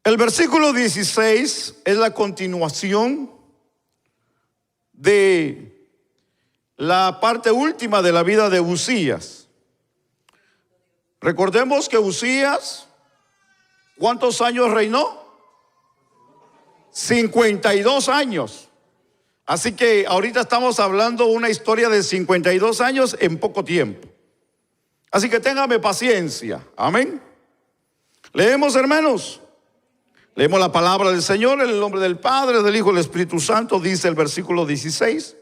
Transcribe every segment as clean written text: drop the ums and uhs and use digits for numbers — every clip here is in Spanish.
El versículo 16 es la continuación de la parte última de la vida de Uzías. Recordemos que Uzías, ¿cuántos años reinó? 52 años. Así que ahorita estamos hablando de una historia de 52 años en poco tiempo. Así que téngame paciencia. Amén. Leemos, hermanos. Leemos la palabra del Señor en el nombre del Padre, del Hijo y del Espíritu Santo. Dice el versículo 16.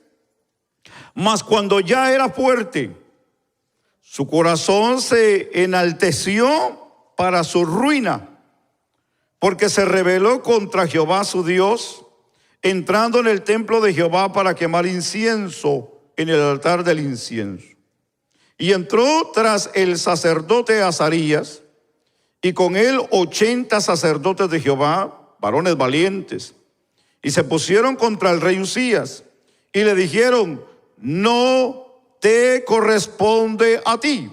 Mas cuando ya era fuerte, su corazón se enalteció para su ruina, porque se rebeló contra Jehová su Dios, entrando en el templo de Jehová para quemar incienso en el altar del incienso. Y entró tras el sacerdote Azarías, y con él 80 sacerdotes de Jehová, varones valientes, y se pusieron contra el rey Uzías, y le dijeron: no te corresponde a ti,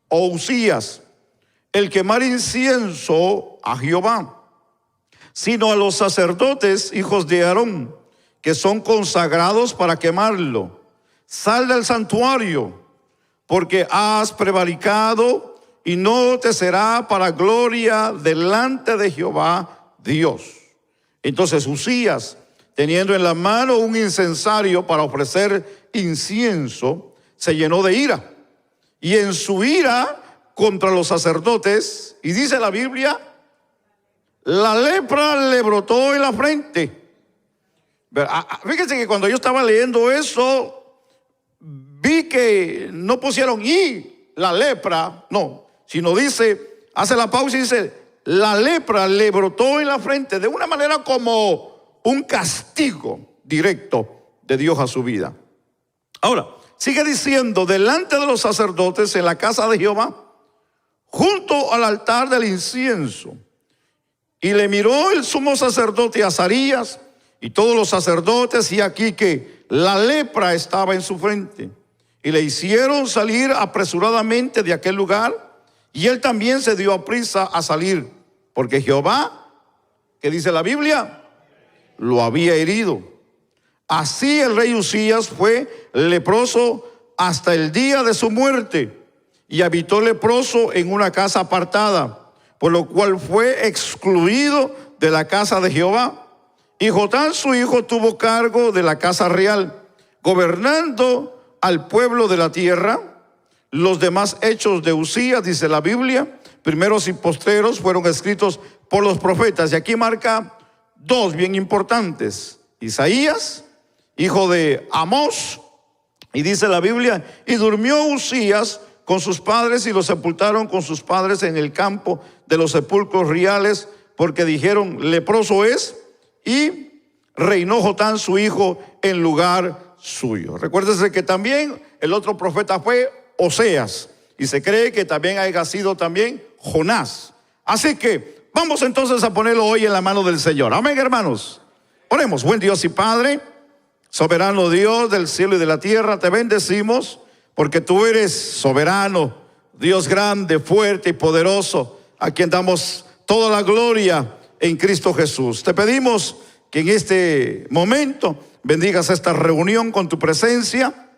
oh Uzías, el quemar incienso a Jehová, sino a los sacerdotes, hijos de Aarón, que son consagrados para quemarlo. Sal del santuario, porque has prevaricado, y no te será para gloria delante de Jehová Dios. Entonces Uzías, teniendo en la mano un incensario para ofrecer incienso, se llenó de ira. Y en su ira contra los sacerdotes, y dice la Biblia, la lepra le brotó en la frente. Fíjense que cuando yo estaba leyendo eso, vi que no pusieron "y la lepra", no, sino dice, hace la pausa y dice, la lepra le brotó en la frente, de una manera como un castigo directo de Dios a su vida. Ahora, sigue diciendo, delante de los sacerdotes en la casa de Jehová, junto al altar del incienso. Y le miró el sumo sacerdote Azarías y todos los sacerdotes, y aquí que la lepra estaba en su frente. Y le hicieron salir apresuradamente de aquel lugar, y él también se dio a prisa a salir, porque Jehová, ¿qué dice la Biblia?, lo había herido. Así el rey Uzías fue leproso hasta el día de su muerte, y habitó leproso en una casa apartada, por lo cual fue excluido de la casa de Jehová. Y Jotam su hijo tuvo cargo de la casa real, gobernando al pueblo de la tierra. Los demás hechos de Uzías, dice la Biblia, primeros y postreros, fueron escritos por los profetas. Y aquí marca dos bien importantes: Isaías, hijo de Amós, y dice la Biblia, y durmió Uzías con sus padres, y lo sepultaron con sus padres en el campo de los sepulcros reales, porque dijeron: leproso es. Y reinó Jotam su hijo en lugar suyo. Recuérdese que también el otro profeta fue Oseas, y se cree que también haya sido también Jonás. Así que vamos entonces a ponerlo hoy en la mano del Señor. Amén, hermanos. Oremos. Buen Dios y Padre, soberano Dios del cielo y de la tierra, te bendecimos porque tú eres soberano, Dios grande, fuerte y poderoso, a quien damos toda la gloria en Cristo Jesús. Te pedimos que en este momento bendigas esta reunión con tu presencia.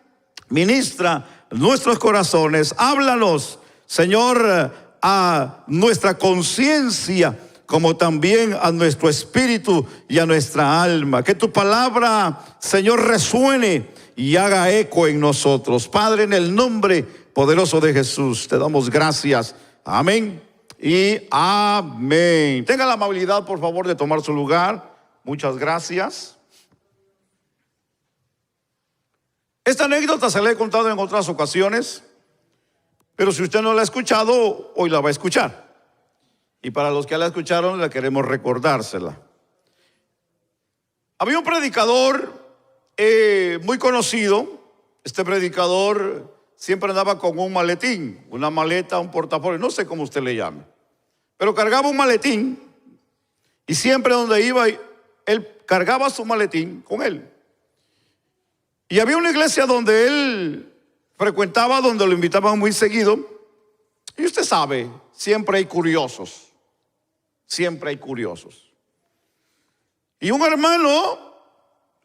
Ministra nuestros corazones, háblanos, Señor, a nuestra conciencia, como también a nuestro espíritu y a nuestra alma. Que tu palabra, Señor, resuene y haga eco en nosotros. Padre, en el nombre poderoso de Jesús, te damos gracias. Amén y amén. Tenga la amabilidad, por favor, de tomar su lugar. Muchas gracias. Esta anécdota se la he contado en otras ocasiones, pero si usted no la ha escuchado, hoy la va a escuchar. Y para los que la escucharon, la queremos recordársela. Había un predicador muy conocido. Este predicador siempre andaba con un maletín, una maleta, un portafolio, no sé cómo usted le llame, pero cargaba un maletín, y siempre donde iba, él cargaba su maletín con él. Y había una iglesia donde él frecuentaba, donde lo invitaban muy seguido. Y usted sabe, siempre hay curiosos. Siempre hay curiosos. Y un hermano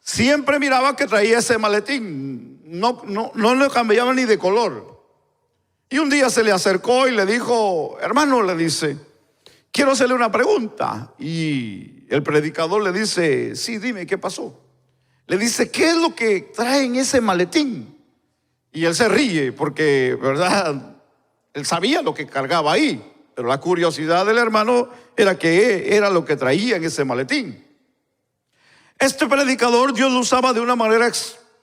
siempre miraba que traía ese maletín. No lo cambiaba ni de color. Y un día se le acercó y le dijo: hermano, le dice, quiero hacerle una pregunta. Y el predicador le dice: sí, dime, ¿qué pasó? Le dice: ¿qué es lo que trae en ese maletín? Y él se ríe porque, ¿verdad?, él sabía lo que cargaba ahí. Pero la curiosidad del hermano era qué era lo que traía en ese maletín. Este predicador Dios lo usaba de una manera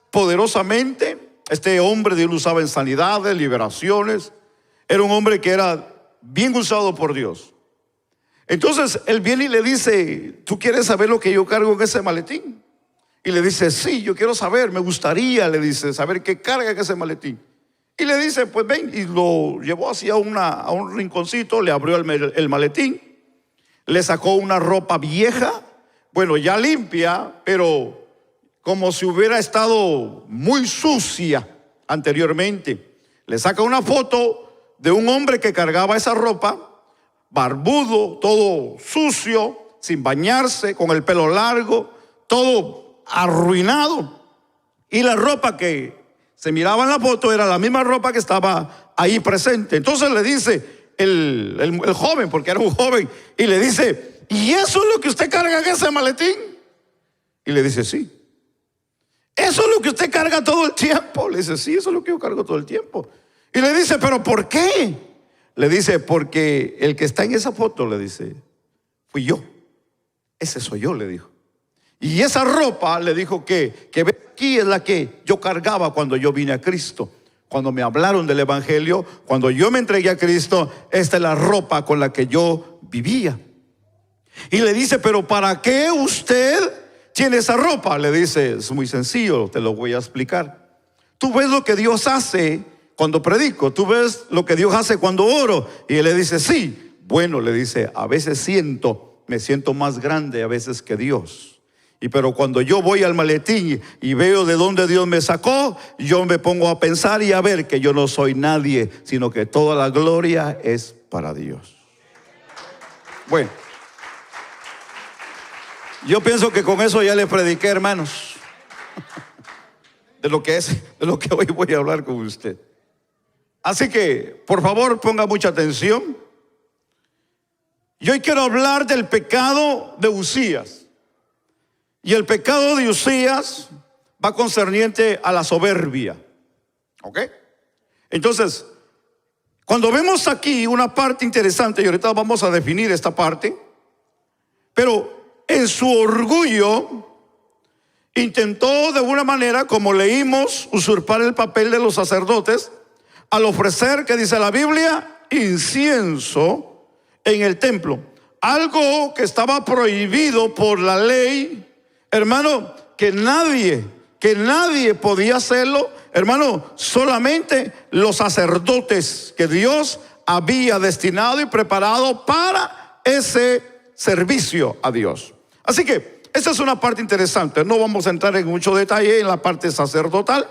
poderosamente. Este hombre Dios lo usaba en sanidades, liberaciones. Era un hombre que era bien usado por Dios. Entonces él viene y le dice: ¿tú quieres saber lo que yo cargo en ese maletín? Y le dice: sí, yo quiero saber, me gustaría, le dice, saber qué carga en ese maletín. Y le dice: pues ven. Y lo llevó hacia a un rinconcito, le abrió el maletín, le sacó una ropa vieja, bueno, ya limpia, pero como si hubiera estado muy sucia anteriormente. Le saca una foto de un hombre que cargaba esa ropa, barbudo, todo sucio, sin bañarse, con el pelo largo, todo arruinado. Y la ropa que se miraba en la foto era la misma ropa que estaba ahí presente. Entonces le dice el joven, porque era un joven, y le dice: ¿y eso es lo que usted carga en ese maletín? Y le dice: sí. ¿Eso es lo que usted carga todo el tiempo? Le dice: sí, eso es lo que yo cargo todo el tiempo. Y le dice: ¿pero por qué? Le dice: porque el que está en esa foto, le dice, fui yo. Ese soy yo, le dijo. Y esa ropa, le dijo, que ve aquí, es la que yo cargaba cuando yo vine a Cristo. Cuando me hablaron del evangelio, cuando yo me entregué a Cristo, esta es la ropa con la que yo vivía. Y le dice: ¿pero para qué usted tiene esa ropa? Le dice: es muy sencillo, te lo voy a explicar. Tú ves lo que Dios hace cuando predico, tú ves lo que Dios hace cuando oro. Y él le dice: sí. Bueno, le dice, a veces me siento más grande a veces que Dios. Pero cuando yo voy al maletín y veo de dónde Dios me sacó, yo me pongo a pensar y a ver que yo no soy nadie, sino que toda la gloria es para Dios. Bueno, yo pienso que con eso ya le prediqué, hermanos, de lo que hoy voy a hablar con usted. Así que, por favor, ponga mucha atención. Yo hoy quiero hablar del pecado de Uzías. Y el pecado de Uzías va concerniente a la soberbia. ¿Ok? Entonces, cuando vemos aquí una parte interesante, y ahorita vamos a definir esta parte, pero en su orgullo intentó de alguna manera, como leímos, usurpar el papel de los sacerdotes al ofrecer, que dice la Biblia, incienso en el templo. Algo que estaba prohibido por la ley, hermano, que nadie podía hacerlo, hermano, solamente los sacerdotes que Dios había destinado y preparado para ese servicio a Dios. Así que esa es una parte interesante. No vamos a entrar en mucho detalle en la parte sacerdotal,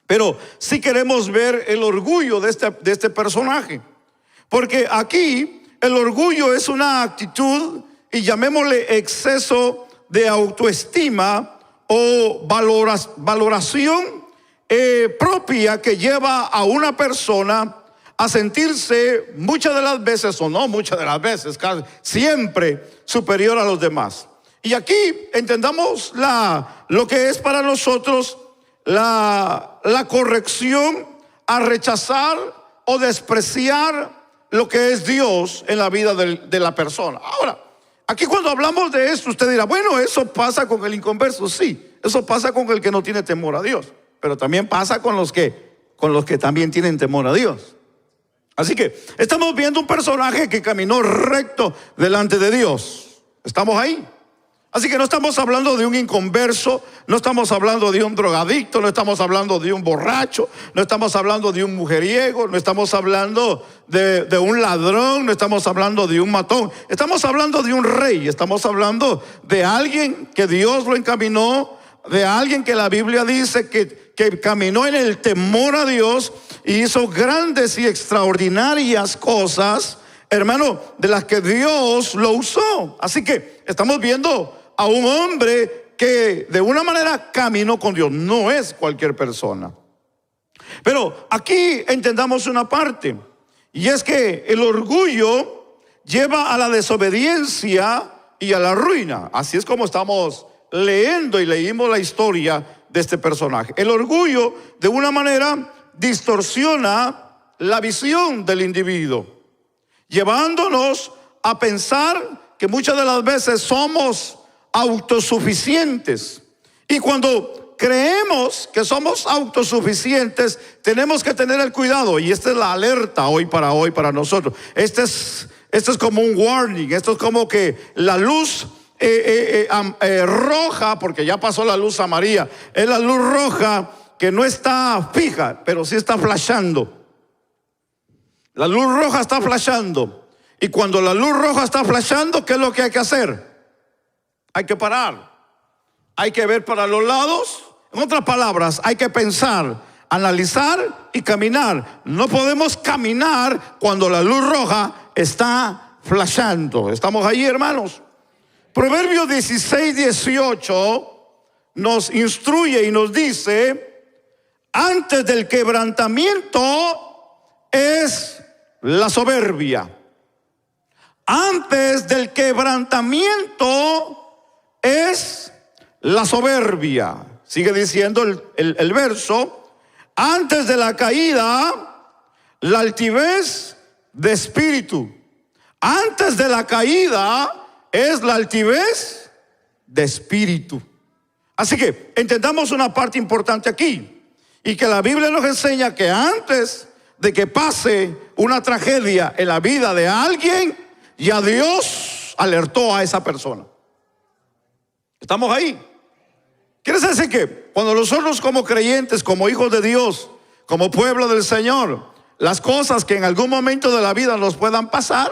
pero sí queremos ver el orgullo de este personaje. Porque aquí el orgullo es una actitud, y llamémosle exceso de autoestima o valoración propia, que lleva a una persona a sentirse muchas de las veces, o no muchas de las veces, casi siempre superior a los demás. Y aquí entendamos lo que es para nosotros la corrección a rechazar o despreciar lo que es Dios en la vida de la persona. Ahora, aquí cuando hablamos de esto, usted dirá: bueno, eso pasa con el inconverso. Sí, eso pasa con el que no tiene temor a Dios, pero también pasa con los que también tienen temor a Dios. Así que estamos viendo un personaje que caminó recto delante de Dios. ¿Estamos ahí? Así que no estamos hablando de un inconverso, no estamos hablando de un drogadicto, no estamos hablando de un borracho, no estamos hablando de un mujeriego, no estamos hablando de un ladrón, no estamos hablando de un matón. Estamos hablando de un rey, estamos hablando de alguien que Dios lo encaminó, de alguien que la Biblia dice que caminó en el temor a Dios y hizo grandes y extraordinarias cosas hermano, de las que Dios lo usó. Así que estamos viendo a un hombre que de una manera caminó con Dios. No es cualquier persona. Pero aquí entendamos una parte, y es que el orgullo lleva a la desobediencia y a la ruina. Así es como estamos leyendo y leímos la historia de este personaje. El orgullo de una manera distorsiona la visión del individuo, llevándonos a pensar que muchas de las veces somos autosuficientes. Y cuando creemos que somos autosuficientes, tenemos que tener el cuidado. Y esta es la alerta hoy para nosotros. Este es como un warning. Esto es como que la luz roja, porque ya pasó la luz amarilla. Es la luz roja que no está fija, pero sí está flashando. La luz roja está flashando. Y cuando la luz roja está flashando, ¿qué es lo que hay que hacer? Hay que parar. Hay que ver para los lados. En otras palabras, hay que pensar, analizar y caminar. No podemos caminar cuando la luz roja está flashando. ¿Estamos ahí, hermanos? Proverbios 16:18 nos instruye y nos dice: antes del quebrantamiento es la soberbia. Antes del quebrantamiento es la soberbia. Sigue diciendo el verso: antes de la caída, la altivez de espíritu. Antes de la caída es la altivez de espíritu. Así que entendamos una parte importante aquí, y que la Biblia nos enseña que antes de que pase una tragedia en la vida de alguien, ya Dios alertó a esa persona. ¿Estamos ahí? Quiere decir que cuando nosotros, como creyentes, como hijos de Dios, como pueblo del Señor, las cosas que en algún momento de la vida nos puedan pasar,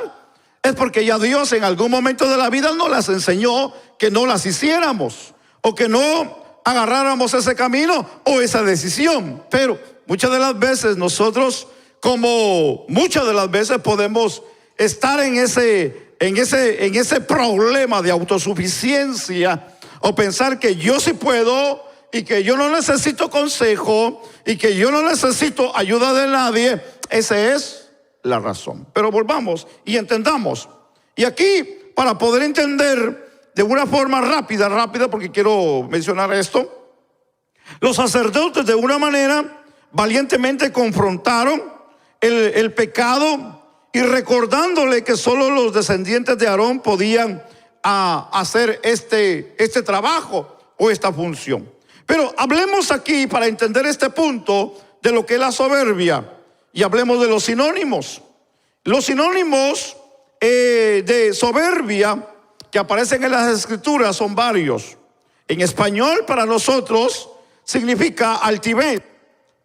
es porque ya Dios en algún momento de la vida nos las enseñó que no las hiciéramos, o que no agarráramos ese camino o esa decisión. Pero muchas de las veces nosotros, como muchas de las veces, podemos estar en ese problema de autosuficiencia, o pensar que yo sí puedo y que yo no necesito consejo y que yo no necesito ayuda de nadie. Esa es la razón. Pero volvamos y entendamos. Y aquí, para poder entender de una forma rápida, porque quiero mencionar esto, los sacerdotes de una manera valientemente confrontaron el pecado, y recordándole que solo los descendientes de Aarón podían hacer este trabajo o esta función. Pero hablemos aquí, para entender este punto, de lo que es la soberbia, y hablemos de los sinónimos. Los sinónimos de soberbia que aparecen en las escrituras son varios. En español, para nosotros, significa altivez,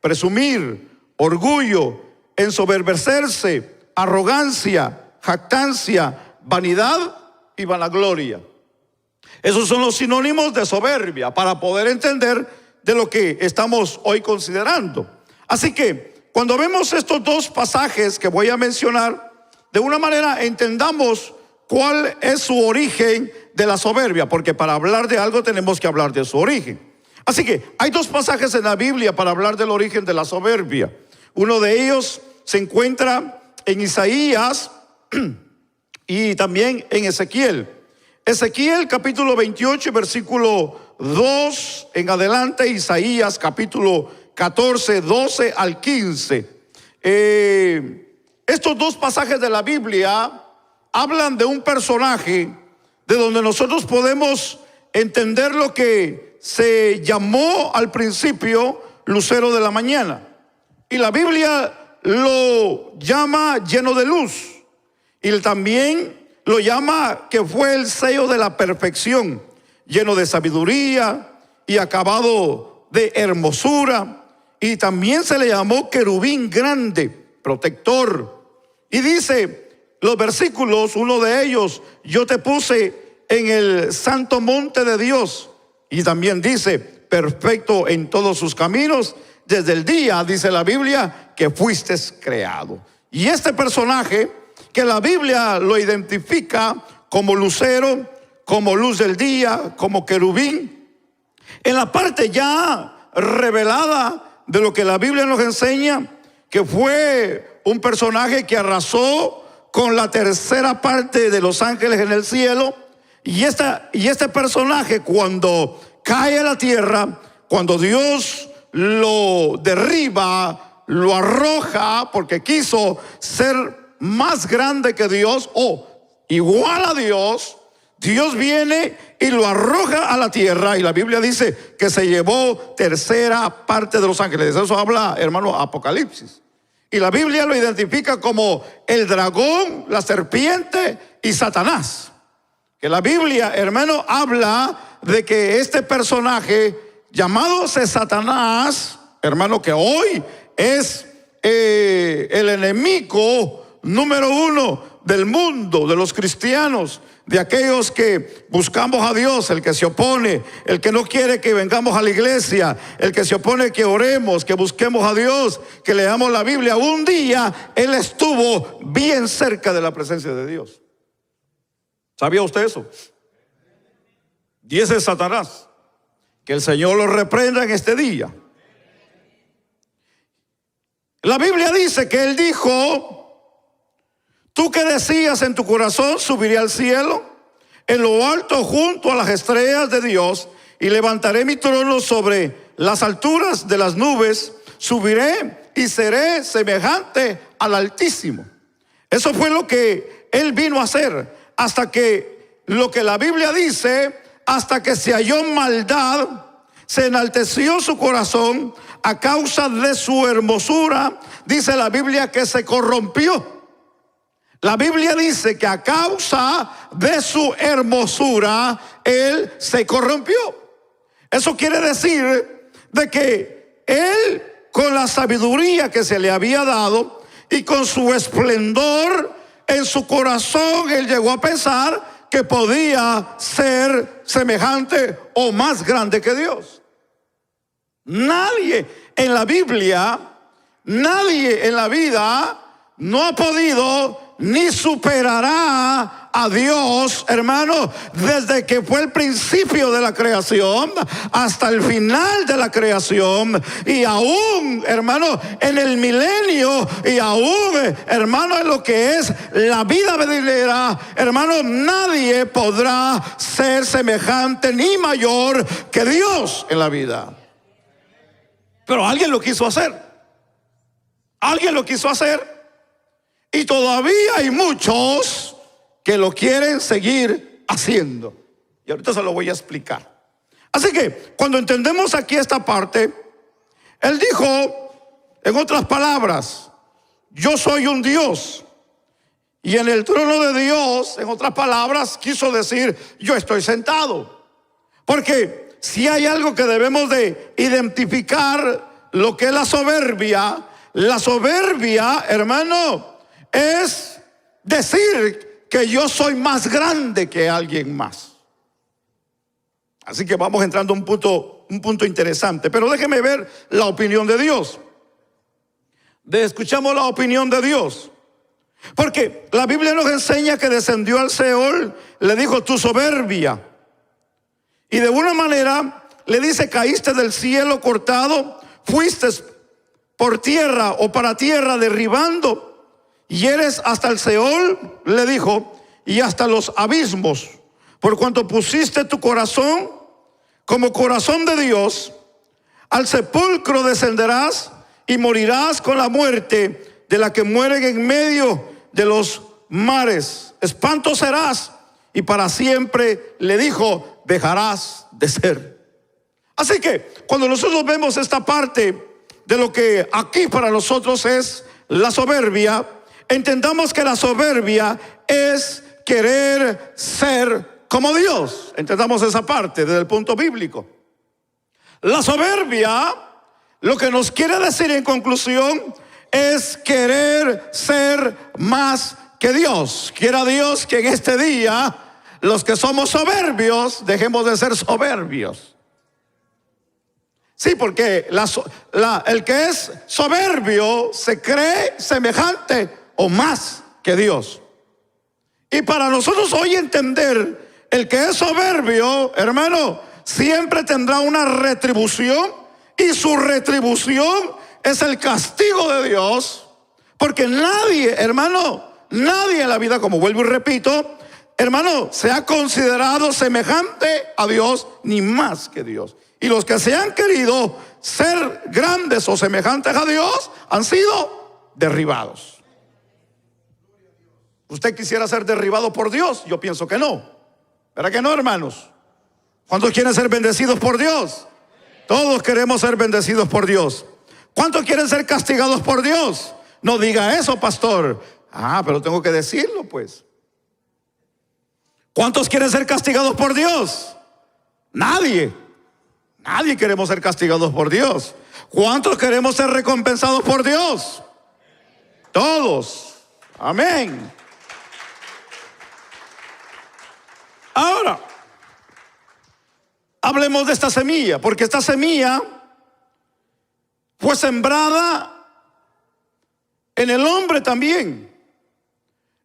presumir, orgullo, ensoberbecerse, arrogancia, jactancia, vanidad y vanagloria. Esos son los sinónimos de soberbia, para poder entender de lo que estamos hoy considerando. Así que cuando vemos estos dos pasajes que voy a mencionar, de una manera entendamos cuál es su origen de la soberbia, porque para hablar de algo tenemos que hablar de su origen. Así que hay dos pasajes en la Biblia para hablar del origen de la soberbia. Uno de ellos se encuentra en Isaías y también en Ezequiel. Ezequiel capítulo 28 versículo 2 en adelante, Isaías capítulo 14, 12 al 15. Estos dos pasajes de la Biblia hablan de un personaje de donde nosotros podemos entender lo que se llamó al principio lucero de la mañana. Y la Biblia lo llama lleno de luz. Y también lo llama que fue el sello de la perfección, lleno de sabiduría y acabado de hermosura. Y también se le llamó querubín grande, protector. Y dice los versículos, uno de ellos: yo te puse en el santo monte de Dios. Y también dice: perfecto en todos sus caminos, desde el día, dice la Biblia, que fuiste creado. Y este personaje que la Biblia lo identifica como lucero, como luz del día, como querubín. En la parte ya revelada de lo que la Biblia nos enseña, que fue un personaje que arrasó con la tercera parte de los ángeles en el cielo. Y este personaje, cuando cae a la tierra, cuando Dios lo derriba, lo arroja porque quiso ser más grande que Dios o igual a Dios, Dios viene y lo arroja a la tierra, y la Biblia dice que se llevó tercera parte de los ángeles. Eso habla, hermano, Apocalipsis. Y la Biblia lo identifica como el dragón, la serpiente y Satanás. Que la Biblia, hermano, habla de que este personaje llamado Satanás, hermano, que hoy es el enemigo número uno del mundo, de los cristianos, de aquellos que buscamos a Dios, el que se opone, el que no quiere que vengamos a la iglesia, el que se opone que oremos, que busquemos a Dios, que leamos la Biblia. Un día él estuvo bien cerca de la presencia de Dios. ¿Sabía usted eso? Y ese es Satanás. Que el Señor lo reprenda en este día. La Biblia dice que él dijo: tú que decías en tu corazón, subiré al cielo, en lo alto junto a las estrellas de Dios, y levantaré mi trono sobre las alturas de las nubes, subiré y seré semejante al Altísimo. Eso fue lo que él vino a hacer, hasta que lo que la Biblia dice, hasta que se halló maldad, se enalteció su corazón a causa de su hermosura. Dice la Biblia que se corrompió. La Biblia dice que a causa de su hermosura, él se corrompió. Eso quiere decir de que él, con la sabiduría que se le había dado y con su esplendor en su corazón, él llegó a pensar que podía ser semejante o más grande que Dios. Nadie en la Biblia, nadie en la vida no ha podido ni superará a Dios, hermano, desde que fue el principio de la creación hasta el final de la creación, y aún, hermano, en el milenio, y aún, hermano, en lo que es la vida venidera, hermano, nadie podrá ser semejante ni mayor que Dios en la vida. Pero alguien lo quiso hacer. Alguien lo quiso hacer. Y todavía hay muchos que lo quieren seguir haciendo. Y ahorita se lo voy a explicar. Así que cuando entendemos aquí esta parte, él dijo, en otras palabras, yo soy un Dios. Y en el trono de Dios, en otras palabras, quiso decir, yo estoy sentado. Porque si hay algo que debemos de identificar, lo que es la soberbia, hermano, es decir que yo soy más grande que alguien más. Así que vamos entrando a un punto interesante. Pero déjeme ver la opinión de Dios. Escuchamos la opinión de Dios. Porque la Biblia nos enseña que descendió al Seol, le dijo tu soberbia. Y de una manera le dice, caíste del cielo cortado, fuiste por tierra o para tierra derribando, y eres hasta el Seol, le dijo, y hasta los abismos, por cuanto pusiste tu corazón como corazón de Dios, al sepulcro descenderás y morirás con la muerte de la que mueren en medio de los mares. Espanto serás y para siempre, le dijo, dejarás de ser. Así que cuando nosotros vemos esta parte de lo que aquí para nosotros es la soberbia, entendamos que la soberbia es querer ser como Dios. Entendamos esa parte desde el punto bíblico. La soberbia, lo que nos quiere decir en conclusión, es querer ser más que Dios. Quiera Dios que en este día los que somos soberbios dejemos de ser soberbios. Sí, porque el que es soberbio se cree semejante o más que Dios. Y para nosotros hoy entender, el que es soberbio, hermano, siempre tendrá una retribución, y su retribución es el castigo de Dios. Porque nadie, hermano, nadie en la vida, como vuelvo y repito, hermano, se ha considerado semejante a Dios, ni más que Dios. Y los que se han querido ser grandes o semejantes a Dios han sido derribados. ¿Usted quisiera ser derribado por Dios? Yo pienso que no. ¿Verdad que no, hermanos? ¿Cuántos quieren ser bendecidos por Dios? Todos queremos ser bendecidos por Dios. ¿Cuántos quieren ser castigados por Dios? No diga eso, pastor. Pero tengo que decirlo, pues. ¿Cuántos quieren ser castigados por Dios? Nadie. Nadie queremos ser castigados por Dios. ¿Cuántos queremos ser recompensados por Dios? Todos. Amén. Ahora, hablemos de esta semilla, porque esta semilla fue sembrada en el hombre también.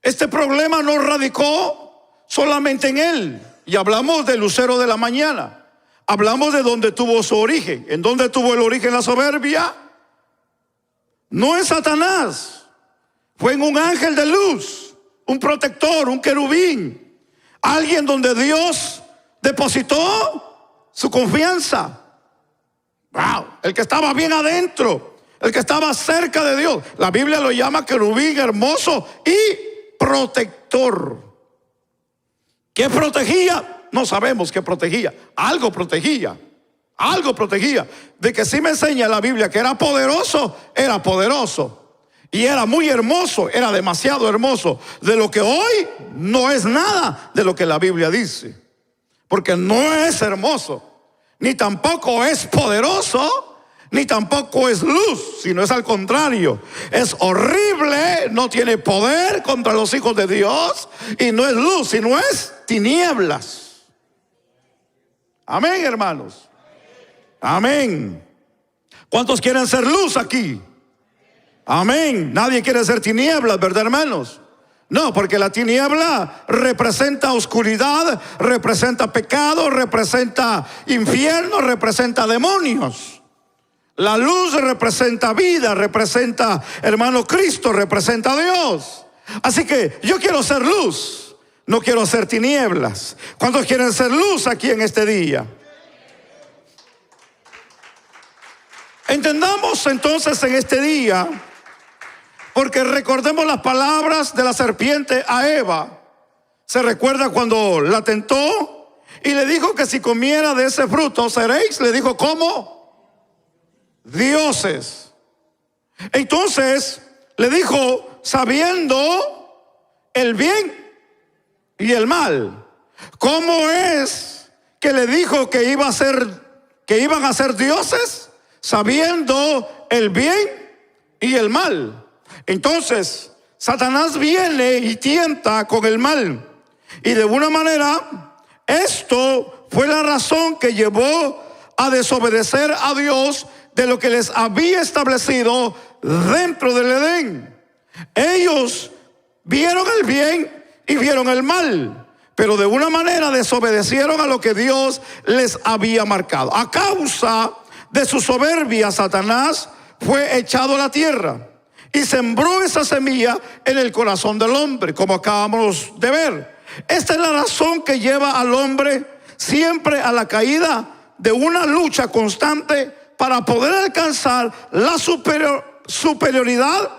Este problema no radicó solamente en él. Y hablamos del lucero de la mañana. Hablamos de dónde tuvo su origen. ¿En dónde tuvo el origen la soberbia? No en Satanás. Fue en un ángel de luz, un protector, un querubín. Alguien donde Dios depositó su confianza. Wow, el que estaba bien adentro, el que estaba cerca de Dios. La Biblia lo llama querubín hermoso y protector. ¿Qué protegía? No sabemos qué protegía. Algo protegía. Algo protegía. De que sí me enseña la Biblia que era poderoso, era poderoso. Y era muy hermoso, era demasiado hermoso. De lo que hoy no es nada de lo que la Biblia dice. Porque no es hermoso, ni tampoco es poderoso, ni tampoco es luz, sino es al contrario. Es horrible, no tiene poder contra los hijos de Dios, y no es luz, sino es tinieblas. Amén, hermanos. Amén. ¿Cuántos quieren ser luz aquí? Amén. Nadie quiere ser tinieblas, ¿verdad, hermanos? No, porque la tiniebla representa oscuridad, representa pecado, representa infierno, representa demonios. La luz representa vida, representa, hermano, Cristo, representa a Dios. Así que yo quiero ser luz, no quiero ser tinieblas. ¿Cuántos quieren ser luz aquí en este día? Entendamos entonces en este día, porque recordemos las palabras de la serpiente a Eva. Se recuerda cuando la tentó y le dijo que si comiera de ese fruto seréis, le dijo, ¿cómo? Dioses. Entonces le dijo, sabiendo el bien y el mal. ¿Cómo es que le dijo que iban a ser dioses? Sabiendo el bien y el mal. Entonces, Satanás viene y tienta con el mal. Y de alguna manera, esto fue la razón que llevó a desobedecer a Dios de lo que les había establecido dentro del Edén. Ellos vieron el bien y vieron el mal, pero de alguna manera desobedecieron a lo que Dios les había marcado. A causa de su soberbia, Satanás fue echado a la tierra y sembró esa semilla en el corazón del hombre, como acabamos de ver. Esta es la razón que lleva al hombre siempre a la caída de una lucha constante para poder alcanzar la superioridad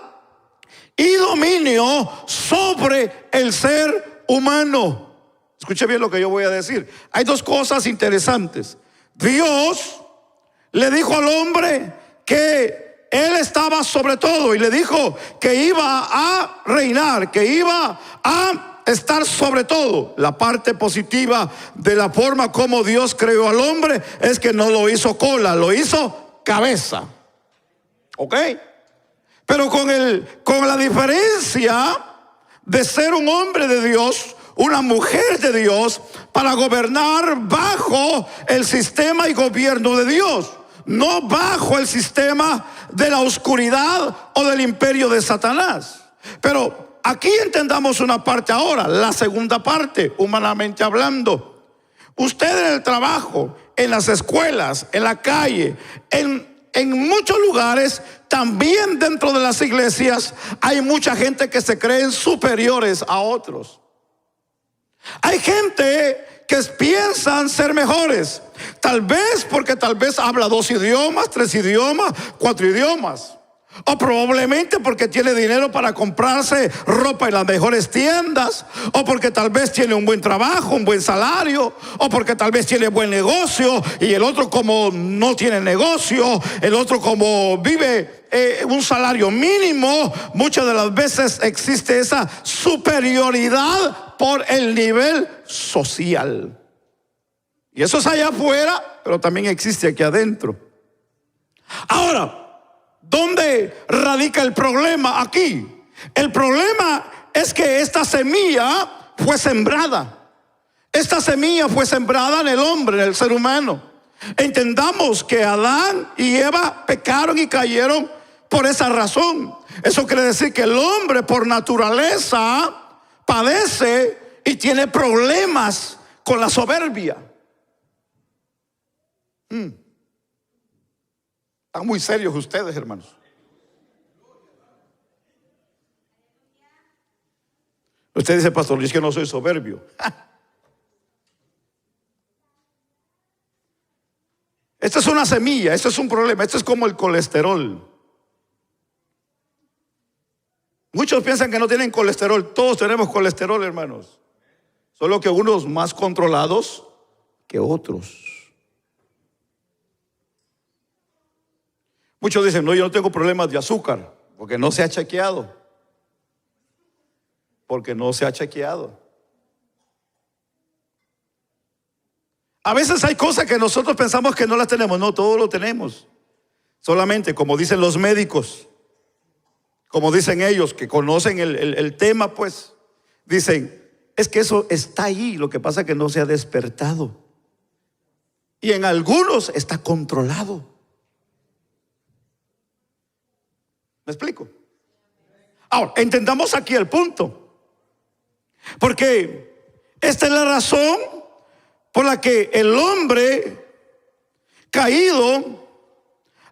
y dominio sobre el ser humano. Escuche bien lo que yo voy a decir. Hay dos cosas interesantes. Dios le dijo al hombre que él estaba sobre todo y le dijo que iba a reinar, que iba a estar sobre todo. La parte positiva de la forma como Dios creó al hombre es que no lo hizo cola, lo hizo cabeza. ¿Ok? Pero con la diferencia de ser un hombre de Dios, una mujer de Dios, para gobernar bajo el sistema y gobierno de Dios, no bajo el sistema de la oscuridad o del imperio de Satanás. Pero aquí entendamos una parte ahora, la segunda parte, humanamente hablando. Usted en el trabajo, en las escuelas, en la calle, en muchos lugares, también dentro de las iglesias, hay mucha gente que se creen superiores a otros. Hay gente que piensan ser mejores, tal vez porque tal vez habla 2 idiomas, 3 idiomas, 4 idiomas, o probablemente porque tiene dinero para comprarse ropa en las mejores tiendas, o porque tal vez tiene un buen trabajo, un buen salario, o porque tal vez tiene buen negocio, y el otro como no tiene negocio, el otro como vive un salario mínimo. Muchas de las veces existe esa superioridad por el nivel social. Y eso es allá afuera, pero también existe aquí adentro. Ahora, ¿dónde radica el problema aquí? El problema es que esta semilla fue sembrada. Esta semilla fue sembrada en el hombre, en el ser humano. Entendamos que Adán y Eva pecaron y cayeron por esa razón. Eso quiere decir que el hombre por naturaleza padece y tiene problemas con la soberbia. Están muy serios ustedes, hermanos. Usted dice, pastor, es que no soy soberbio. Esta es una semilla, esto es un problema, esto es como el colesterol. Muchos piensan que no tienen colesterol. Todos tenemos colesterol, hermanos. Solo que unos más controlados que otros. Muchos dicen, no, yo no tengo problemas de azúcar, porque no se ha chequeado. Porque no se ha chequeado. A veces hay cosas que nosotros pensamos que no las tenemos. No, todo lo tenemos. Solamente, como dicen los médicos, como dicen ellos que conocen el tema, pues, dicen, es que eso está ahí, lo que pasa es que no se ha despertado. Y en algunos está controlado. ¿Me explico? Ahora, entendamos aquí el punto. Porque esta es la razón por la que el hombre caído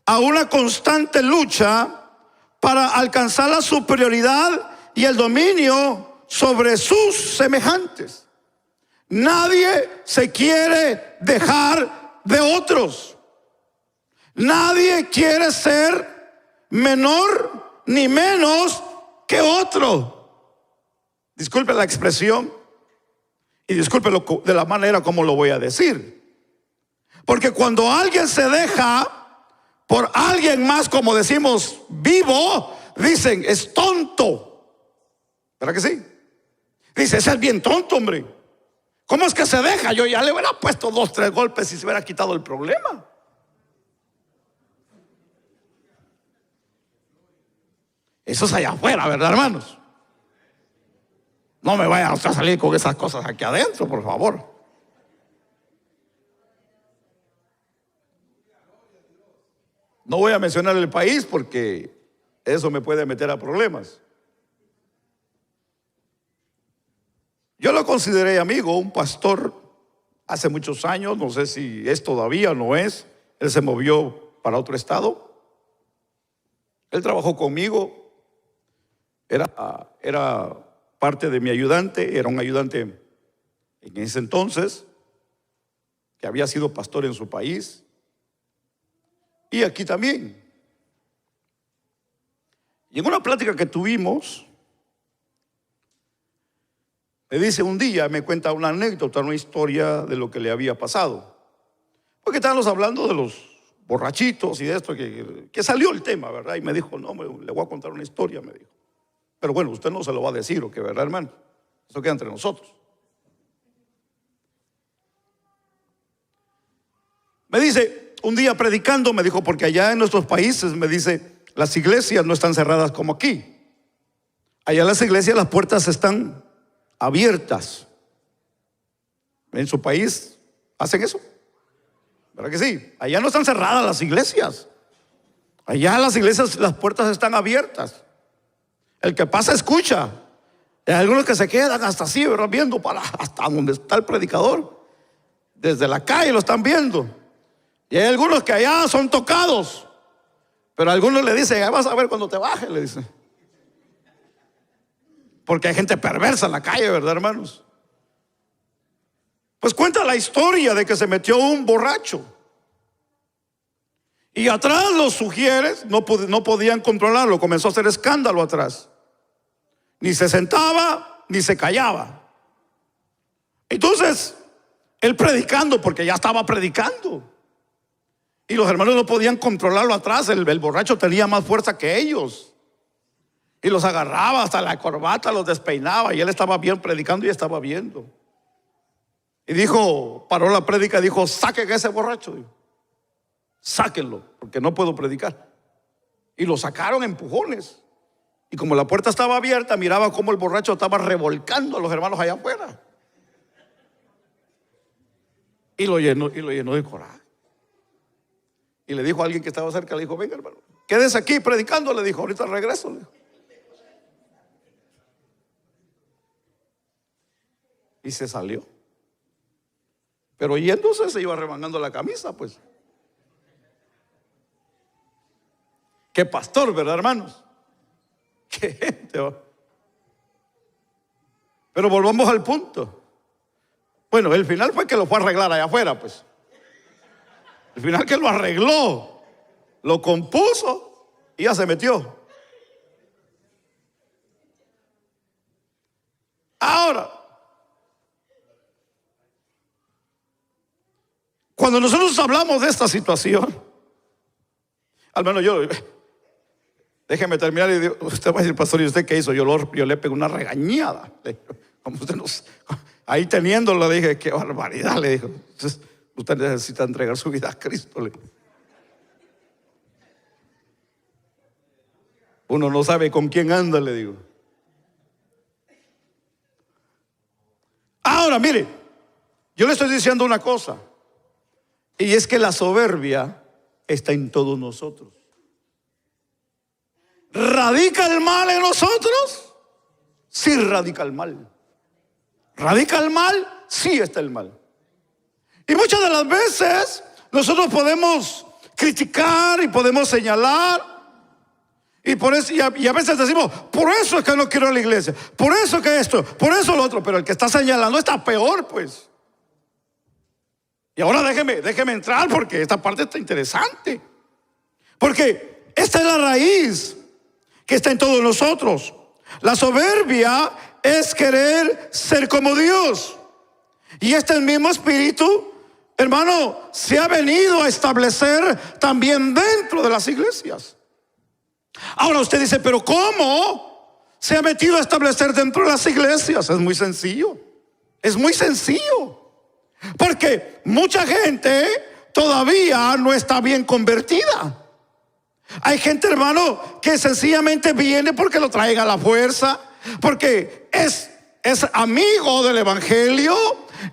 a una constante lucha para alcanzar la superioridad y el dominio sobre sus semejantes. Nadie se quiere dejar de otros. Nadie quiere ser menor ni menos que otro. Disculpe la expresión y disculpe de la manera como lo voy a decir. Porque cuando alguien se deja por alguien más, como decimos, vivo, dicen, es tonto. ¿Verdad que sí? Dice, ese es bien tonto, hombre. ¿Cómo es que se deja? Yo ya le hubiera puesto 2, 3 golpes y se hubiera quitado el problema. Eso es allá afuera, ¿verdad, hermanos? No me vayan a salir con esas cosas aquí adentro, por favor. No voy a mencionar el país porque eso me puede meter a problemas. Yo lo consideré amigo, un pastor hace muchos años, no sé si es todavía o no es. Él se movió para otro estado. Él trabajó conmigo, era parte de mi ayudante, era un ayudante en ese entonces, que había sido pastor en su país. Y aquí también. Y en una plática que tuvimos, me dice un día, me cuenta una anécdota, una historia de lo que le había pasado. Porque estábamos hablando de los borrachitos y de esto, que salió el tema, ¿verdad? Y me dijo, no, le voy a contar una historia, me dijo. Pero bueno, usted no se lo va a decir, ¿o qué, verdad, hermano? Eso queda entre nosotros. Me dice, un día predicando, me dijo, porque allá en nuestros países, me dice, las iglesias no están cerradas como aquí. Allá en las iglesias las puertas están abiertas. En su país hacen eso, ¿verdad que sí? Allá no están cerradas las iglesias. Allá las iglesias, las puertas están abiertas. El que pasa escucha, Y hay algunos que se quedan hasta así, ¿verdad? Viendo hasta donde está el predicador. Desde la calle lo están viendo. Y hay algunos que allá son tocados. Pero algunos le dicen, vas a ver cuando te bajes, le dicen. Porque hay gente perversa en la calle, ¿verdad, hermanos? Pues cuenta la historia de que se metió un borracho. Y atrás los sugieres no podían controlarlo. Comenzó a hacer escándalo atrás. Ni se sentaba, ni se callaba. Entonces, él predicando, porque ya estaba predicando. Y los hermanos no podían controlarlo atrás. El borracho tenía más fuerza que ellos. Y los agarraba hasta la corbata, los despeinaba. Y él estaba bien predicando y estaba viendo. Y dijo, paró la prédica y dijo, saquen a ese borracho. Sáquenlo, porque no puedo predicar. Y lo sacaron a empujones. Y como la puerta estaba abierta, miraba cómo el borracho estaba revolcando a los hermanos allá afuera. Y lo llenó de coraje. Y le dijo a alguien que estaba cerca, le dijo, venga hermano, quédese aquí predicando, le dijo, ahorita regreso. Le dijo. Y se salió. Pero yéndose se iba remangando la camisa, pues. Qué pastor, ¿verdad, hermanos? Qué gente va. Pero volvamos al punto. Bueno, el final fue que lo fue a arreglar allá afuera, pues. El final que lo arregló, lo compuso y ya se metió. Ahora, cuando nosotros hablamos de esta situación, al menos yo, déjeme terminar y digo, usted va a decir, pastor, ¿y usted qué hizo? Yo le pegué una regañada. Como usted ahí teniéndolo, le dije, qué barbaridad, le dijo. Usted necesita entregar su vida a Cristo. Uno no sabe con quién anda, le digo. Ahora, mire, yo le estoy diciendo una cosa. Y es que la soberbia está en todos nosotros. ¿Radica el mal en nosotros? Sí radica el mal. ¿Radica el mal? Sí está el mal. Y muchas de las veces nosotros podemos criticar y podemos señalar. Y a veces decimos, por eso es que no quiero ir a la iglesia, por eso que esto, por eso lo otro. Pero el que está señalando está peor, pues. Y ahora déjeme entrar, porque esta parte está interesante. Porque esta es la raíz que está en todos nosotros. La soberbia es querer ser como Dios. Y este mismo espíritu, hermano, se ha venido a establecer también dentro de las iglesias. Ahora usted dice, pero ¿cómo se ha metido a establecer dentro de las iglesias? Es muy sencillo. Es muy sencillo. Porque mucha gente todavía no está bien convertida. Hay gente, hermano, que sencillamente viene porque lo traen a la fuerza, porque es amigo del evangelio,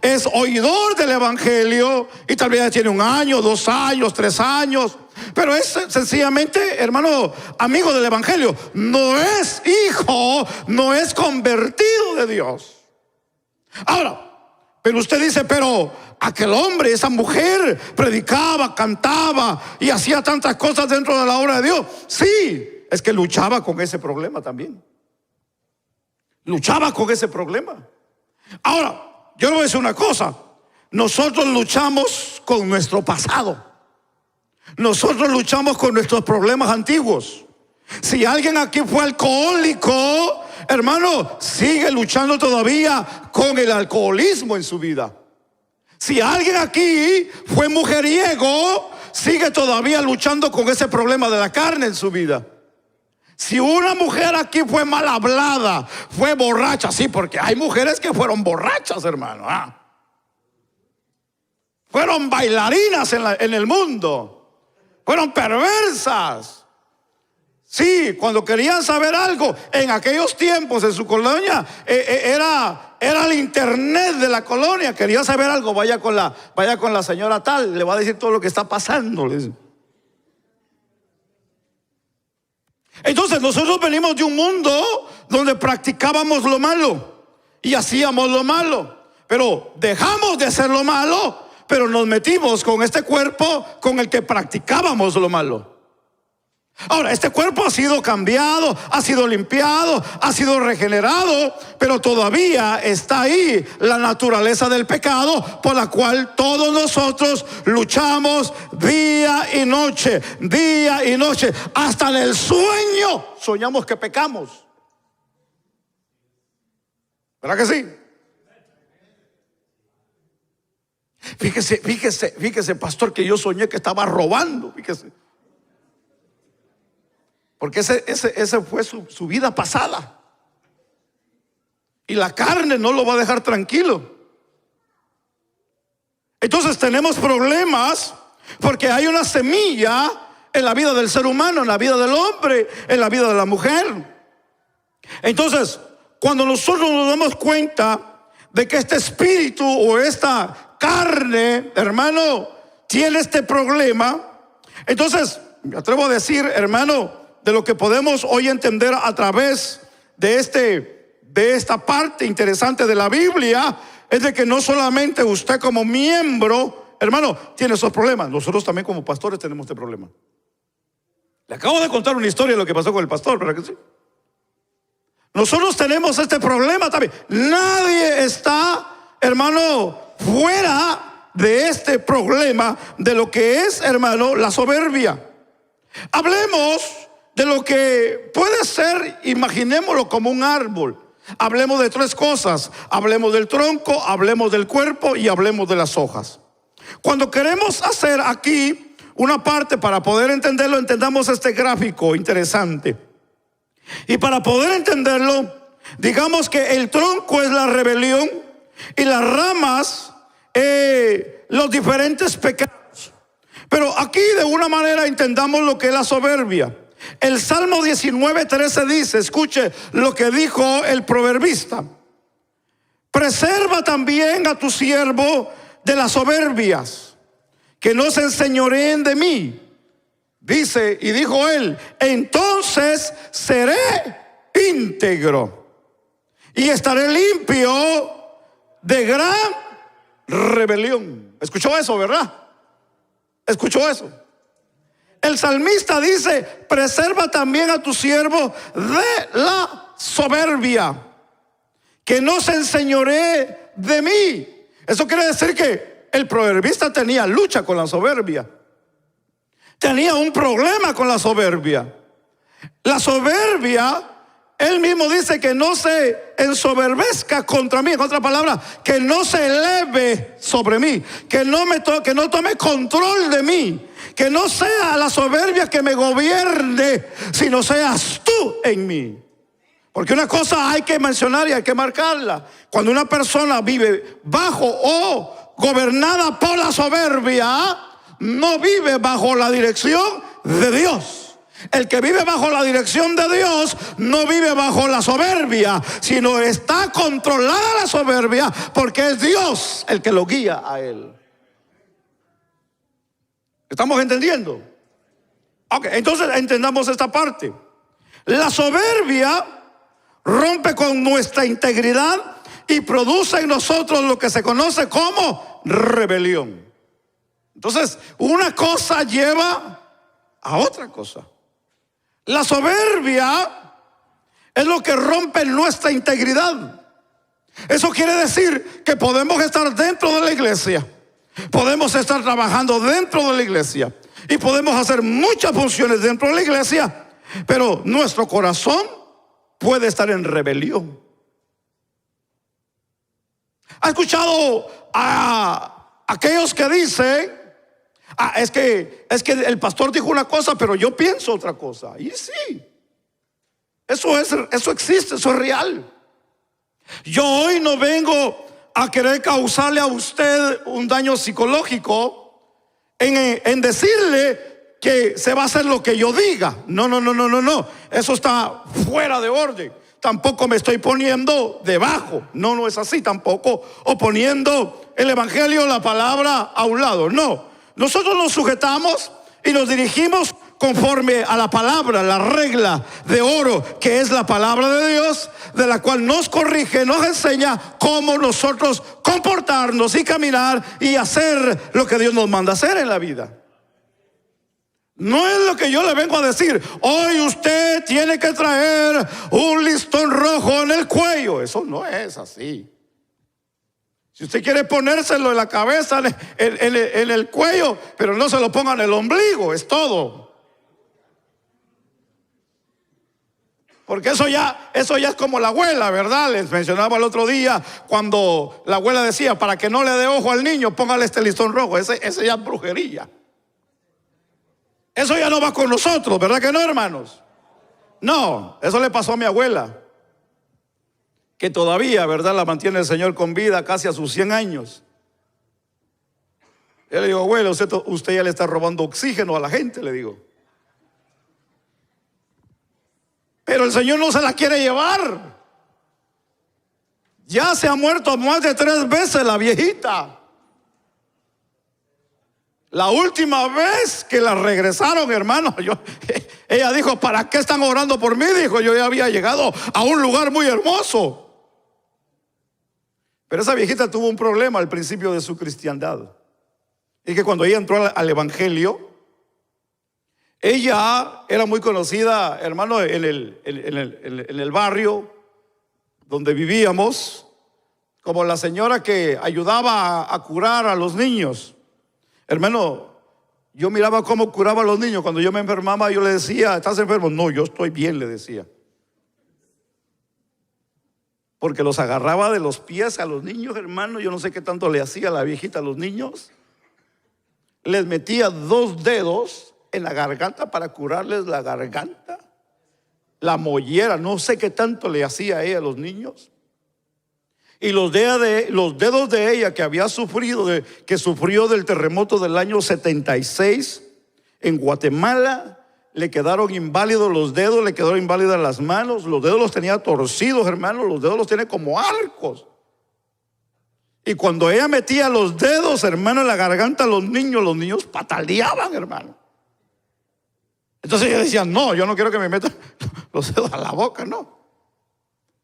es oidor del evangelio, y tal vez tiene 1 año, 2 años, 3 años, pero es sencillamente, hermano, amigo del evangelio. No es hijo, no es convertido de Dios. Ahora, pero usted dice, pero aquel hombre, esa mujer predicaba, cantaba y hacía tantas cosas dentro de la obra de Dios. Sí, es que luchaba con ese problema también. Luchaba con ese problema. Ahora, yo le voy a decir una cosa. Nosotros luchamos con nuestro pasado. Nosotros luchamos con nuestros problemas antiguos. Si alguien aquí fue alcohólico, hermano, sigue luchando todavía con el alcoholismo en su vida. Si alguien aquí fue mujeriego, sigue todavía luchando con ese problema de la carne en su vida. Si una mujer aquí fue mal hablada, fue borracha, sí, porque hay mujeres que fueron borrachas, hermano. Fueron bailarinas en el mundo. Fueron perversas. Sí, cuando querían saber algo, en aquellos tiempos en su colonia, era el internet de la colonia. Quería saber algo, vaya con la señora tal, le va a decir todo lo que está pasando. Entonces nosotros venimos de un mundo donde practicábamos lo malo y hacíamos lo malo, pero dejamos de hacer lo malo, pero nos metimos con este cuerpo con el que practicábamos lo malo. Ahora, este cuerpo ha sido cambiado, ha sido limpiado, ha sido regenerado, pero todavía está ahí la naturaleza del pecado por la cual todos nosotros luchamos día y noche, hasta en el sueño soñamos que pecamos. ¿Verdad que sí? Fíjese, pastor, que yo soñé que estaba robando, fíjese. Porque ese fue su vida pasada. Y la carne no lo va a dejar tranquilo. Entonces tenemos problemas porque hay una semilla en la vida del ser humano, en la vida del hombre, en la vida de la mujer. Entonces, cuando nosotros nos damos cuenta de que este espíritu o esta carne, hermano, tiene este problema, entonces me atrevo a decir, hermano, de lo que podemos hoy entender a través de esta parte interesante de la Biblia, es de que no solamente usted como miembro, hermano, tiene esos problemas. Nosotros también como pastores tenemos este problema. Le acabo de contar una historia de lo que pasó con el pastor, ¿verdad que sí? Nosotros tenemos este problema también. Nadie está, hermano, fuera de este problema de lo que es, hermano, la soberbia. Hablemos de lo que puede ser, imaginémoslo como un árbol. Hablemos de tres cosas: hablemos del tronco, hablemos del cuerpo y hablemos de las hojas. Cuando queremos hacer aquí una parte para poder entenderlo, entendamos este gráfico interesante. Y para poder entenderlo, digamos que el tronco es la rebelión y las ramas los diferentes pecados. Pero aquí de una manera entendamos lo que es la soberbia. El Salmo 19:13 dice, escuche lo que dijo el proverbista: preserva también a tu siervo de las soberbias, que no se enseñoreen de mí. Dice, y dijo él, entonces seré íntegro y estaré limpio de gran rebelión. ¿Escuchó eso, verdad? ¿Escuchó eso? El salmista dice, preserva también a tu siervo de la soberbia, que no se enseñoree de mí. Eso quiere decir que el proverbista tenía lucha con la soberbia. Tenía un problema con la soberbia. La soberbia, él mismo dice que no se ensoberbezca contra mí. En otras palabras, que no se eleve sobre mí, que no tome control de mí, que no sea la soberbia que me gobierne, sino seas tú en mí. Porque una cosa hay que mencionar y hay que marcarla: cuando una persona vive bajo o gobernada por la soberbia, no vive bajo la dirección de Dios. El que vive bajo la dirección de Dios no vive bajo la soberbia, sino está controlada la soberbia porque es Dios el que lo guía a él. ¿Estamos entendiendo? Ok, entonces entendamos esta parte. La soberbia rompe con nuestra integridad y produce en nosotros lo que se conoce como rebelión. Entonces, una cosa lleva a otra cosa. La soberbia es lo que rompe nuestra integridad. Eso quiere decir que podemos estar dentro de la iglesia, podemos estar trabajando dentro de la iglesia y podemos hacer muchas funciones dentro de la iglesia, pero nuestro corazón puede estar en rebelión. ¿Ha escuchado a aquellos que dicen, es que el pastor dijo una cosa, pero yo pienso otra cosa? Y sí, eso existe, eso es real. Yo hoy no vengo a querer causarle a usted un daño psicológico en decirle que se va a hacer lo que yo diga. No. Eso está fuera de orden. Tampoco me estoy poniendo debajo. No es así tampoco. O poniendo el evangelio, la palabra a un lado. No. Nosotros nos sujetamos y nos dirigimos conforme a la palabra, la regla de oro que es la palabra de Dios, de la cual nos corrige, nos enseña cómo nosotros comportarnos y caminar y hacer lo que Dios nos manda hacer en la vida. No es lo que yo le vengo a decir: hoy usted tiene que traer un listón rojo en el cuello. Eso no es así. Si usted quiere ponérselo en la cabeza, en el cuello, pero no se lo ponga en el ombligo, es todo. Porque eso ya es como la abuela, ¿verdad? Les mencionaba el otro día cuando la abuela decía: para que no le dé ojo al niño, póngale este listón rojo. Ese ya es brujería. Eso ya no va con nosotros, ¿verdad que no, hermanos? No, eso le pasó a mi abuela, que todavía, ¿verdad?, la mantiene el Señor con vida casi a sus 100 años. Yo le digo: abuela, usted ya le está robando oxígeno a la gente, le digo. Pero el Señor no se la quiere llevar. Ya se ha muerto más de 3 veces la viejita. La última vez que la regresaron, hermano, ella dijo: ¿para qué están orando por mí? Dijo: yo ya había llegado a un lugar muy hermoso. Pero esa viejita tuvo un problema al principio de su cristiandad. Es que cuando ella entró al evangelio, ella era muy conocida, hermano, en el barrio donde vivíamos, como la señora que ayudaba a curar a los niños. Hermano, yo miraba cómo curaba a los niños. Cuando yo me enfermaba, yo le decía: ¿estás enfermo? No, yo estoy bien, le decía. Porque los agarraba de los pies a los niños, hermano. Yo no sé qué tanto le hacía la viejita a los niños. Les metía 2 dedos en la garganta para curarles la garganta, la mollera. No sé qué tanto le hacía a ella a los niños. Y los dedos de ella que había sufrido, que sufrió del terremoto del año 76 en Guatemala, le quedaron inválidos los dedos, le quedaron inválidas las manos. Los dedos los tenía torcidos, hermano. Los dedos los tiene como arcos. Y cuando ella metía los dedos, hermano, en la garganta a los niños pataleaban, hermano. Entonces ella decía: no, yo no quiero que me metan los dedos a la boca, no.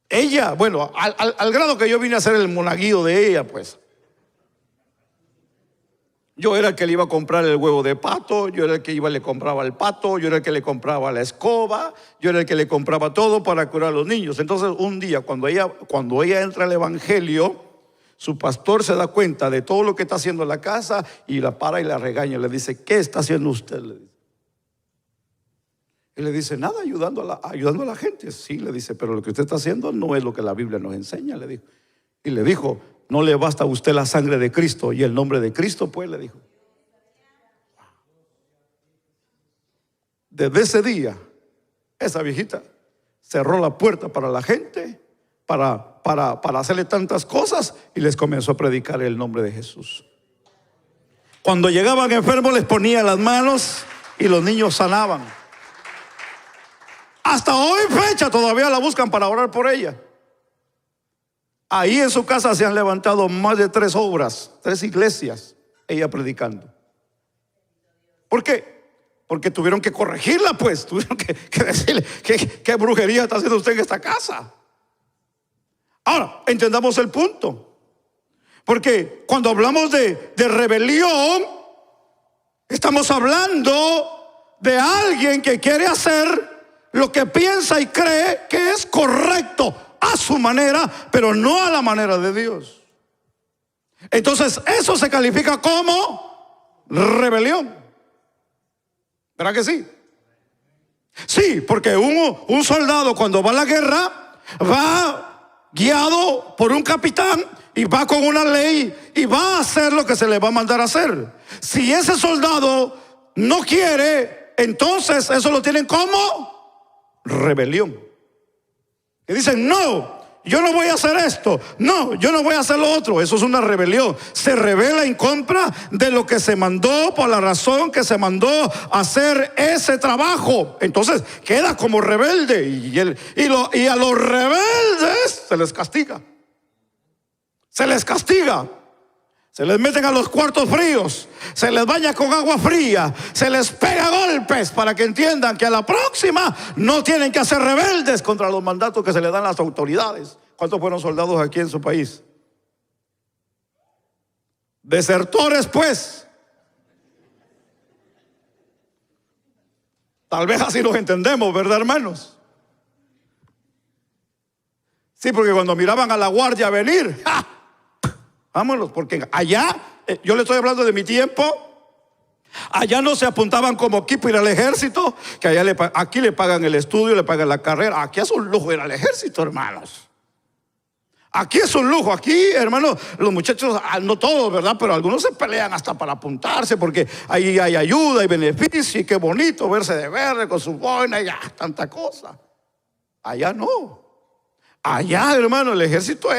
Ella, bueno, al grado que yo vine a ser el monaguillo de ella, pues. Yo era el que le iba a comprar el huevo de pato, yo era el que le compraba el pato, yo era el que le compraba la escoba, yo era el que le compraba todo para curar a los niños. Entonces un día cuando ella entra al evangelio, su pastor se da cuenta de todo lo que está haciendo en la casa y la para y la regaña. Le dice: ¿qué está haciendo usted? Le dice. Y le dice: nada, ayudando a la gente. Sí, le dice, pero lo que usted está haciendo no es lo que la Biblia nos enseña, le dijo. Y le dijo: ¿no le basta a usted la sangre de Cristo y el nombre de Cristo? Pues le dijo. Desde ese día, esa viejita cerró la puerta para la gente, para hacerle tantas cosas, y les comenzó a predicar el nombre de Jesús. Cuando llegaban enfermos, les ponía las manos y los niños sanaban. Hasta hoy fecha todavía la buscan para orar por ella. Ahí en su casa se han levantado más de 3 obras, 3 iglesias, ella predicando. ¿Por qué? Porque tuvieron que corregirla, pues. Tuvieron que decirle: ¿qué brujería está haciendo usted en esta casa? Ahora, entendamos el punto. Porque cuando hablamos de rebelión, estamos hablando de alguien que quiere hacer lo que piensa y cree que es correcto a su manera, pero no a la manera de Dios. Entonces eso se califica como rebelión. ¿Verdad que sí? Sí, porque un soldado cuando va a la guerra va guiado por un capitán y va con una ley y va a hacer lo que se le va a mandar a hacer. Si ese soldado no quiere, entonces eso lo tienen como rebelión. Que dicen: no, yo no voy a hacer esto, no, yo no voy a hacer lo otro. Eso es una rebelión. Se rebela en contra de lo que se mandó, por la razón que se mandó a hacer ese trabajo. Entonces queda como rebelde. Y a los rebeldes se les castiga. Se les castiga. Se les meten a los cuartos fríos, se les baña con agua fría, se les pega golpes para que entiendan que a la próxima no tienen que hacer rebeldes contra los mandatos que se les dan las autoridades. ¿Cuántos fueron soldados aquí en su país? Desertores, pues. Tal vez así los entendemos, ¿verdad, hermanos? Sí, porque cuando miraban a la guardia venir, ¡ja! Vámonos, porque allá, yo le estoy hablando de mi tiempo, allá no se apuntaban como equipo ir al ejército, que allá aquí le pagan el estudio, le pagan la carrera. Aquí es un lujo ir al ejército, hermanos. Aquí es un lujo, aquí, hermanos, los muchachos, no todos, ¿verdad? Pero algunos se pelean hasta para apuntarse, porque ahí hay ayuda y beneficio, y qué bonito verse de verde con su boina y tanta cosa. Allá no. Allá, hermano, el ejército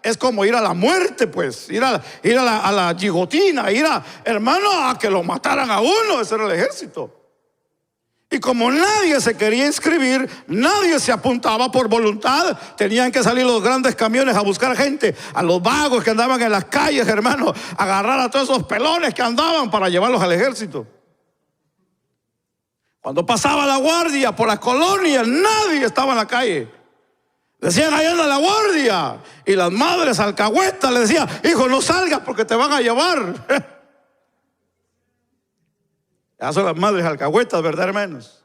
es como ir a la muerte, pues, ir a la guillotina, hermano, a que lo mataran a uno. Ese era el ejército. Y como nadie se quería inscribir, nadie se apuntaba por voluntad, tenían que salir los grandes camiones a buscar gente, a los vagos que andaban en las calles, hermano, agarrar a todos esos pelones que andaban para llevarlos al ejército. Cuando pasaba la guardia por las colonias, nadie estaba en la calle. Decían, ahí anda la guardia. Y las madres alcahuetas le decían, hijo, no salgas porque te van a llevar. Ya son las madres alcahuetas, ¿verdad, hermanos?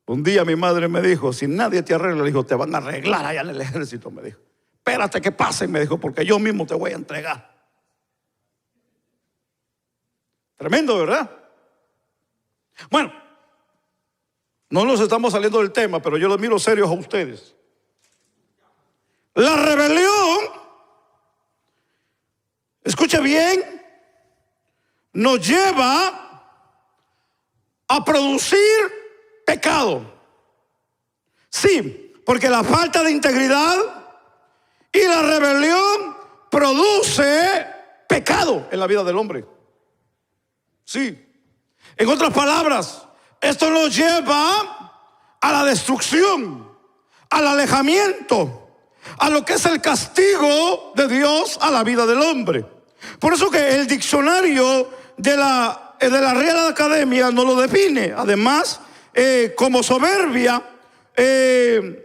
Un día mi madre me dijo, si nadie te arregla, le dijo, te van a arreglar allá en el ejército, me dijo. Espérate que pasen, me dijo, porque yo mismo te voy a entregar. Tremendo, ¿verdad? Bueno, no nos estamos saliendo del tema, pero yo los miro serios a ustedes. La rebelión, escuche bien, nos lleva a producir pecado. Sí, porque la falta de integridad y la rebelión produce pecado en la vida del hombre. Sí. En otras palabras, esto nos lleva a la destrucción, al alejamiento, a lo que es el castigo de Dios a la vida del hombre. Por eso que el diccionario de la Real Academia no lo define. Además, como soberbia,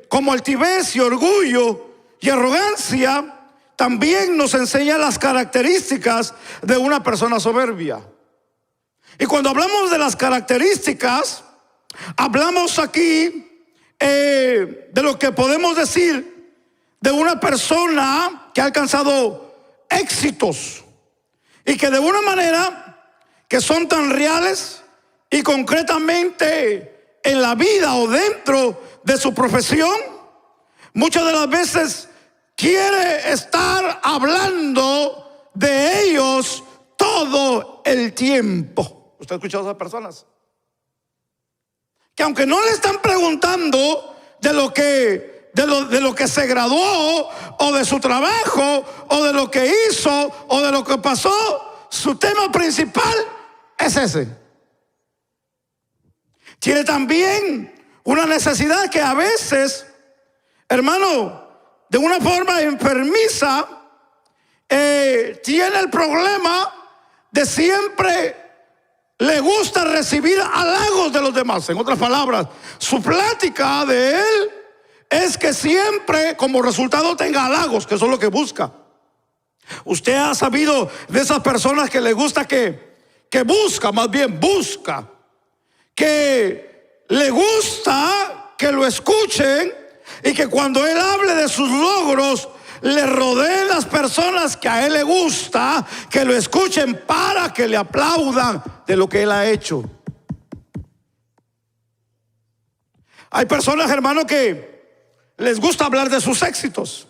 como altivez y orgullo y arrogancia, también nos enseña las características de una persona soberbia. Y cuando hablamos de las características, hablamos aquí de lo que podemos decir de una persona que ha alcanzado éxitos y que de una manera que son tan reales y concretamente en la vida o dentro de su profesión, muchas de las veces quiere estar hablando de ellos todo el tiempo. ¿Usted ha escuchado a esas personas? Que aunque no le están preguntando de lo que se graduó o de su trabajo o de lo que hizo o de lo que pasó, su tema principal es ese. Tiene también una necesidad que a veces, hermano, de una forma enfermiza, tiene el problema de siempre le gusta recibir halagos de los demás. En otras palabras, su plática de él es que siempre como resultado tenga halagos, que eso es lo que busca. Usted ha sabido de esas personas que le gusta que busca, que le gusta que lo escuchen y que cuando él hable de sus logros, le rodeen las personas que a él le gusta, que lo escuchen para que le aplaudan de lo que él ha hecho. Hay personas, hermano, que les gusta hablar de sus éxitos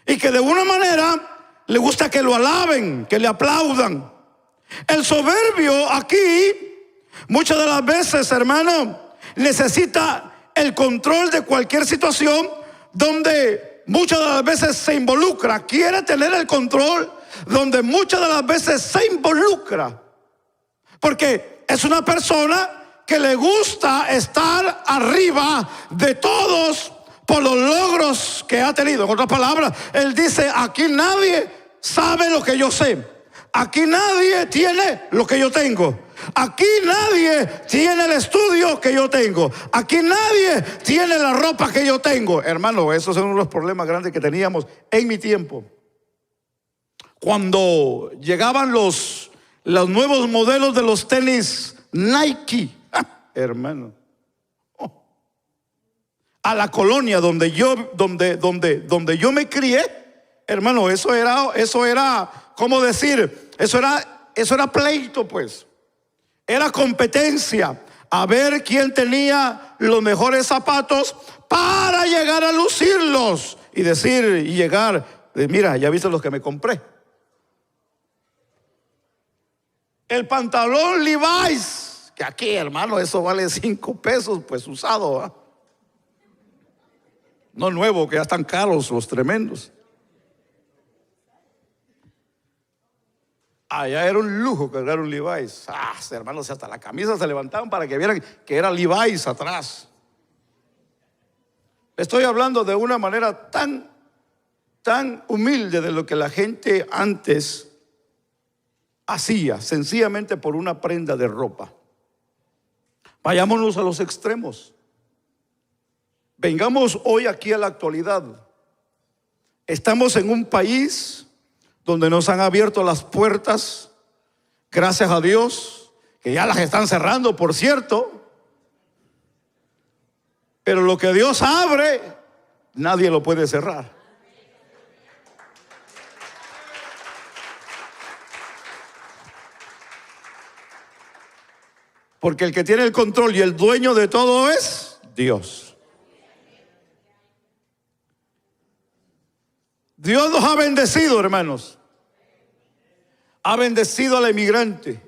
y que de una manera le gusta que lo alaben, que le aplaudan. El soberbio aquí, muchas de las veces, hermano, necesita el control de cualquier situación donde muchas de las veces se involucra. Quiere tener el control donde muchas de las veces se involucra. Porque es una persona que le gusta estar arriba de todos por los logros que ha tenido. En otras palabras, él dice: aquí nadie sabe lo que yo sé. Aquí nadie tiene lo que yo tengo. Aquí nadie tiene el estudio que yo tengo. Aquí nadie tiene la ropa que yo tengo. Hermano, esos son uno de los problemas grandes que teníamos en mi tiempo. Cuando llegaban los nuevos modelos de los tenis Nike, hermano, a la colonia donde yo me crié, hermano, eso era, ¿cómo decir? Eso era pleito, pues. Era competencia a ver quién tenía los mejores zapatos para llegar a lucirlos y llegar, mira, ya viste los que me compré. El pantalón Levi's, que aquí, hermano, eso vale 5 pesos, pues usado, ¿eh? No nuevo, que ya están caros los tremendos. Allá era un lujo cargar un Levi's. Hermanos, hasta la camisa se levantaban para que vieran que era Levi's atrás. Estoy hablando de una manera tan humilde de lo que la gente antes hacía, sencillamente por una prenda de ropa. Vayámonos a los extremos. Vengamos hoy aquí a la actualidad. Estamos en un país donde nos han abierto las puertas, gracias a Dios, que ya las están cerrando, por cierto. Pero lo que Dios abre, nadie lo puede cerrar. Porque el que tiene el control y el dueño de todo es Dios. Dios nos ha bendecido, hermanos. Ha bendecido al emigrante.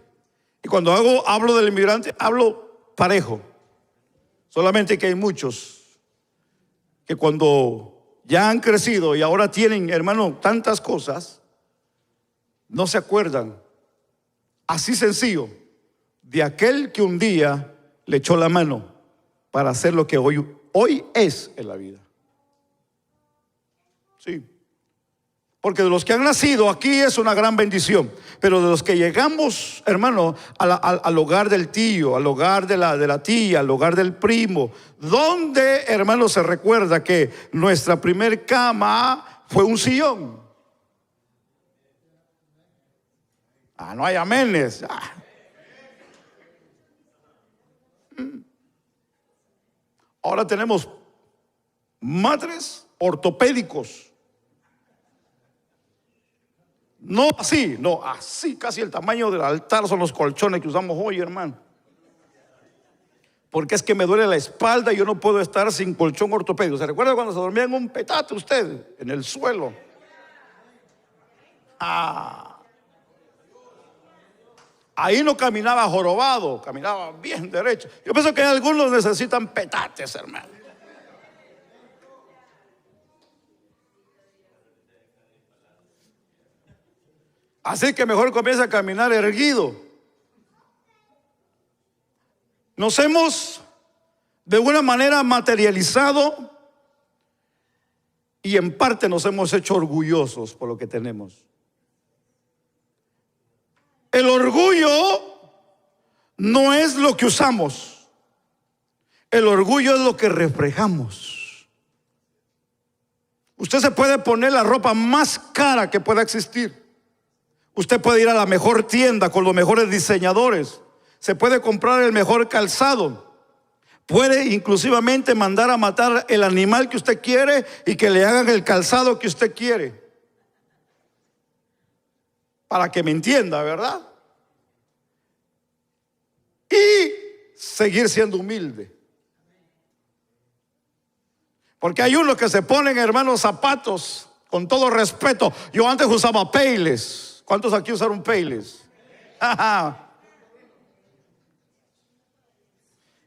Y cuando hablo del emigrante, hablo parejo. Solamente que hay muchos que cuando ya han crecido y ahora tienen, hermano, tantas cosas, no se acuerdan, así sencillo, de aquel que un día le echó la mano para hacer lo que hoy es en la vida. Sí. Porque de los que han nacido aquí es una gran bendición. Pero de los que llegamos, hermano, al hogar del tío, al hogar de la tía, al hogar del primo, donde, hermano, se recuerda que nuestra primer cama fue un sillón. No hay amenes. Ahora tenemos matres ortopédicos. No así casi el tamaño del altar son los colchones que usamos hoy, hermano. Porque es que me duele la espalda y yo no puedo estar sin colchón ortopédico. ¿Se recuerda cuando se dormía en un petate usted? En el suelo. Ahí no caminaba jorobado, caminaba bien derecho. Yo pienso que algunos necesitan petates, hermano. Así que mejor comienza a caminar erguido. Nos hemos de una manera materializado y en parte nos hemos hecho orgullosos por lo que tenemos. El orgullo no es lo que usamos. El orgullo es lo que reflejamos. Usted se puede poner la ropa más cara que pueda existir. Usted puede ir a la mejor tienda con los mejores diseñadores. Se puede comprar el mejor calzado. Puede inclusivamente mandar a matar el animal que usted quiere y que le hagan el calzado que usted quiere. Para que me entienda, ¿verdad? Y seguir siendo humilde. Porque hay unos que se ponen, hermanos, zapatos, con todo respeto. Yo antes usaba Payless. ¿Cuántos aquí usaron Payless?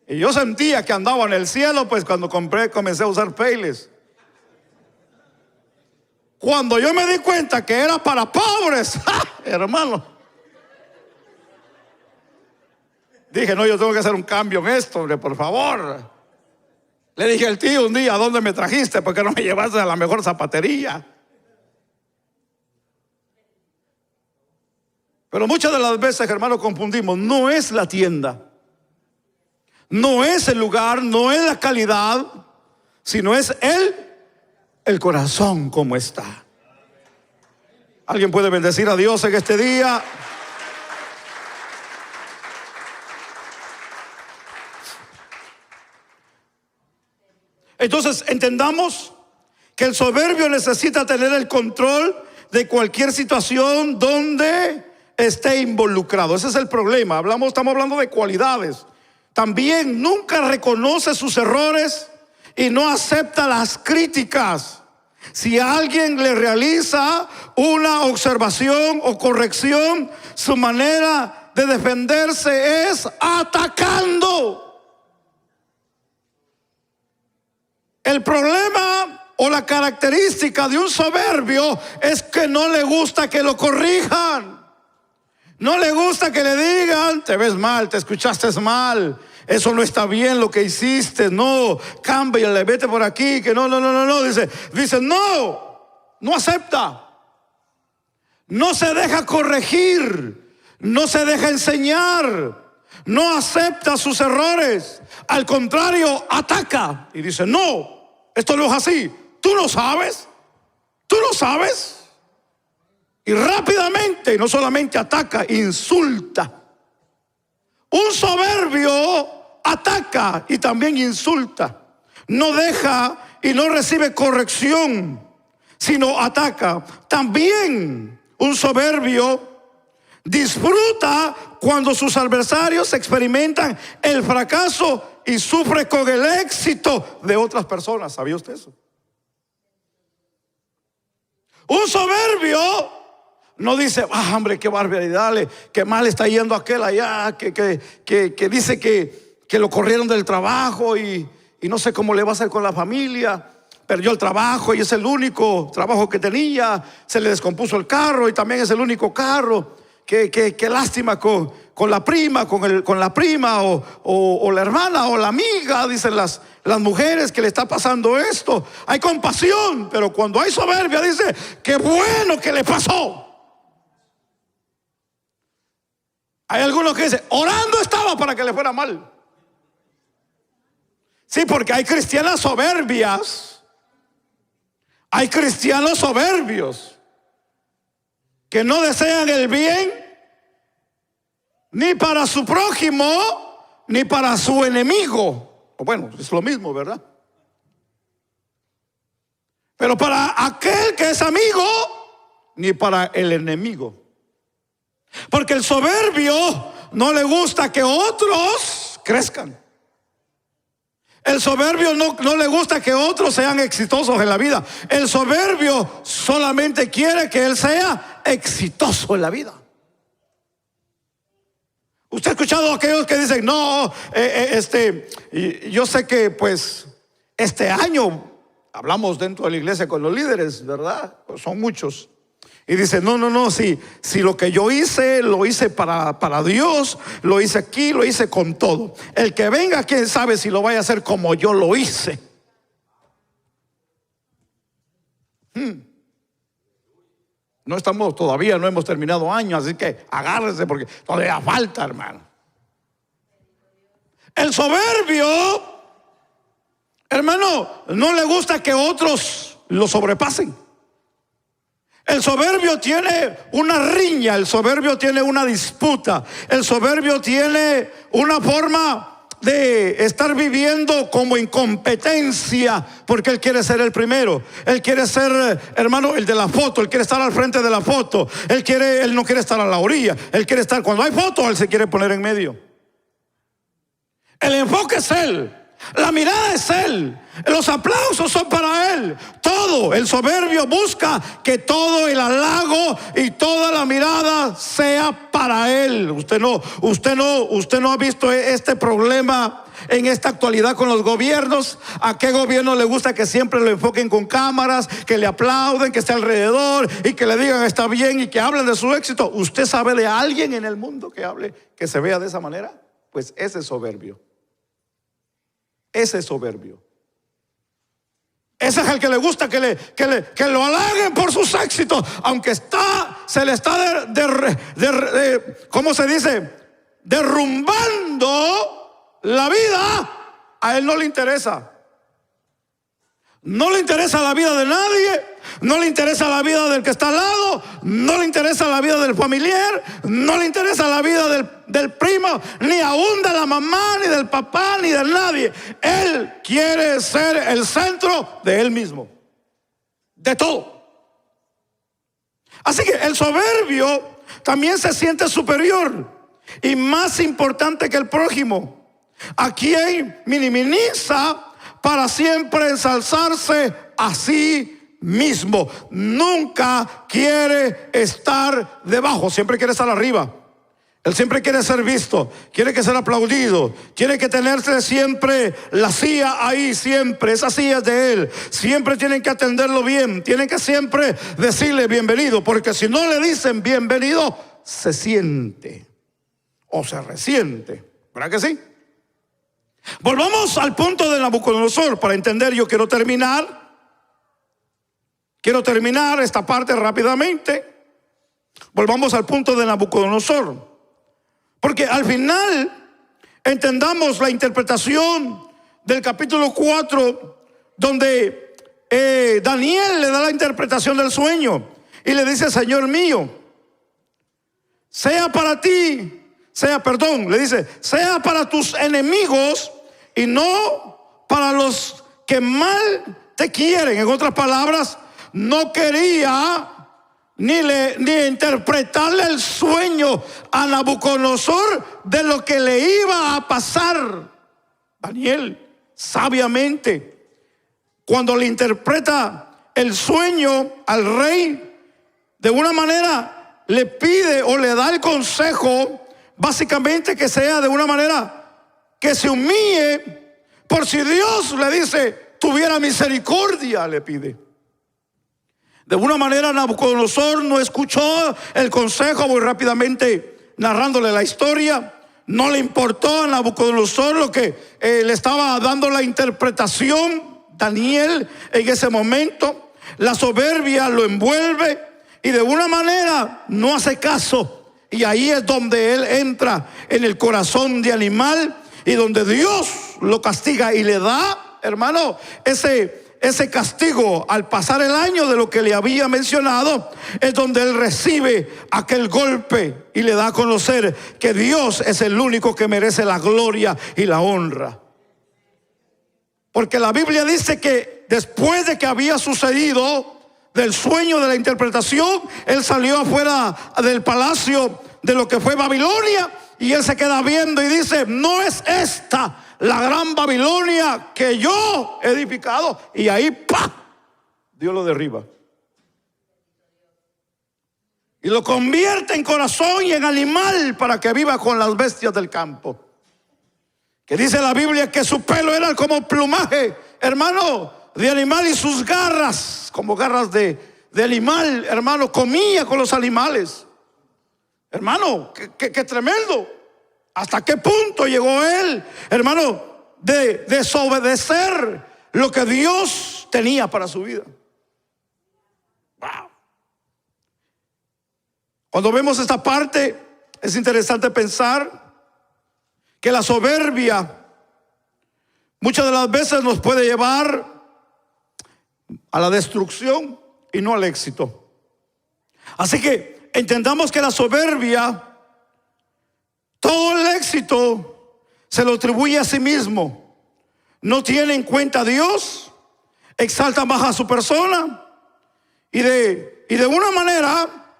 Y yo sentía que andaba en el cielo, pues cuando comencé a usar Payless. Cuando yo me di cuenta que era para pobres, hermano, dije, no, yo tengo que hacer un cambio en esto, hombre, por favor. Le dije al tío un día: ¿a dónde me trajiste? ¿Por qué no me llevaste a la mejor zapatería? Pero muchas de las veces, hermano, confundimos. No es la tienda, no es el lugar, no es la calidad, sino es el corazón como está. ¿Alguien puede bendecir a Dios en este día? Entonces entendamos que el soberbio necesita tener el control de cualquier situación donde esté involucrado. Ese es el problema. Estamos hablando de cualidades. También nunca reconoce sus errores y no acepta las críticas. Si alguien le realiza una observación o corrección, su manera de defenderse es atacando. El problema o la característica de un soberbio es que no le gusta que lo corrijan. No le gusta que le digan: te ves mal, te escuchaste mal, eso no está bien lo que hiciste, no, cámbiale, vete por aquí, que no. Dice no acepta, no se deja corregir, no se deja enseñar, no acepta sus errores, al contrario, ataca y dice: no, esto no es así, tú no sabes. Y rápidamente, no solamente ataca, insulta. Un soberbio ataca y también insulta. No deja y no recibe corrección, sino ataca. También un soberbio disfruta cuando sus adversarios experimentan el fracaso y sufre con el éxito de otras personas. ¿Sabía usted eso? Un soberbio no dice: hombre, qué barbaridad, qué mal está yendo aquel allá, que dice que lo corrieron del trabajo y no sé cómo le va a hacer con la familia. Perdió el trabajo y es el único trabajo que tenía. Se le descompuso el carro y también es el único carro. Qué lástima con la prima, con la prima o la hermana o la amiga, dicen las mujeres, que le está pasando esto. Hay compasión, pero cuando hay soberbia dice: qué bueno que le pasó. Hay algunos que dicen: orando estaba para que le fuera mal. Sí, porque hay cristianas soberbias. Hay cristianos soberbios que no desean el bien ni para su prójimo ni para su enemigo. Bueno, es lo mismo, ¿verdad? Pero para aquel que es amigo, ni para el enemigo. Porque el soberbio no le gusta que otros crezcan. El soberbio no le gusta que otros sean exitosos en la vida. El soberbio solamente quiere que él sea exitoso en la vida. Usted ha escuchado a aquellos que dicen: no, yo sé que pues este año, hablamos dentro de la iglesia con los líderes, ¿verdad? Pues son muchos. Y dice: no, si lo que yo hice, lo hice para Dios, lo hice aquí, lo hice con todo. El que venga, quién sabe si lo vaya a hacer como yo lo hice. Todavía no hemos terminado años, así que agárrese porque todavía falta, hermano. El soberbio, hermano, no le gusta que otros lo sobrepasen. El soberbio tiene una riña, el soberbio tiene una disputa, el soberbio tiene una forma de estar viviendo como en competencia, porque él quiere ser el primero. Él quiere ser, hermano, el de la foto. Él quiere estar al frente de la foto. Él no quiere estar a la orilla. Él quiere estar, cuando hay foto, él se quiere poner en medio. El enfoque es él. La mirada es él. Los aplausos son para él. Todo. El soberbio busca que todo el halago y toda la mirada sea para él. Usted no ha visto este problema en esta actualidad con los gobiernos. ¿A qué gobierno le gusta que siempre lo enfoquen con cámaras, que le aplauden, que esté alrededor y que le digan está bien y que hablen de su éxito? ¿Usted sabe de alguien en el mundo que hable, que se vea de esa manera? Pues ese es soberbio. Ese es soberbio. Ese es el que le gusta que lo halaguen por sus éxitos, aunque se le está ¿cómo se dice? Derrumbando la vida. A él no le interesa. No le interesa la vida de nadie, no le interesa la vida del que está al lado, no le interesa la vida del familiar, no le interesa la vida del primo, ni aún de la mamá, ni del papá, ni de nadie. Él quiere ser el centro de él mismo, de todo. Así que el soberbio también se siente superior y más importante que el prójimo, a quien minimiza para siempre ensalzarse a sí mismo. Nunca quiere estar debajo, siempre quiere estar arriba. Él siempre quiere ser visto, quiere que ser aplaudido, quiere que tenerse siempre la silla ahí, siempre, esa silla es de él. Siempre tienen que atenderlo bien, tienen que siempre decirle bienvenido, porque si no le dicen bienvenido, se siente o se resiente. ¿Verdad que sí? Volvamos al punto de Nabucodonosor para entender. Yo quiero terminar esta parte rápidamente. Volvamos al punto de Nabucodonosor, porque al final entendamos la interpretación del capítulo 4, donde Daniel le da la interpretación del sueño y le dice: Señor mío, sea para tus enemigos y no para los que mal te quieren. En otras palabras, no quería ni interpretarle el sueño a Nabucodonosor de lo que le iba a pasar. Daniel, sabiamente, cuando le interpreta el sueño al rey, de una manera le pide o le da el consejo, básicamente que sea de una manera que se humille, por si Dios, le dice, tuviera misericordia, le pide. De una manera Nabucodonosor no escuchó el consejo. Muy rápidamente narrándole la historia, no le importó a Nabucodonosor lo que le estaba dando la interpretación Daniel en ese momento. La soberbia lo envuelve y de una manera no hace caso. Y ahí es donde él entra en el corazón de animal y donde Dios lo castiga y le da, hermano, ese castigo al pasar el año de lo que le había mencionado. Es donde él recibe aquel golpe y le da a conocer que Dios es el único que merece la gloria y la honra. Porque la Biblia dice que después de que había sucedido del sueño, de la interpretación, él salió afuera del palacio de lo que fue Babilonia y él se queda viendo y dice: no es esta la gran Babilonia que yo he edificado. Y ahí, ¡pah!, Dios lo derriba y lo convierte en corazón y en animal para que viva con las bestias del campo. Que dice la Biblia que su pelo era como plumaje, hermano, de animal, y sus garras como garras de animal, hermano. Comía con los animales. Hermano, qué tremendo. ¿Hasta qué punto llegó él, hermano, de desobedecer lo que Dios tenía para su vida? Wow. Cuando vemos esta parte, es interesante pensar que la soberbia muchas de las veces nos puede llevar a la destrucción y no al éxito. Así que entendamos que la soberbia, todo el éxito se lo atribuye a sí mismo. No tiene en cuenta a Dios, exalta más a su persona y de una manera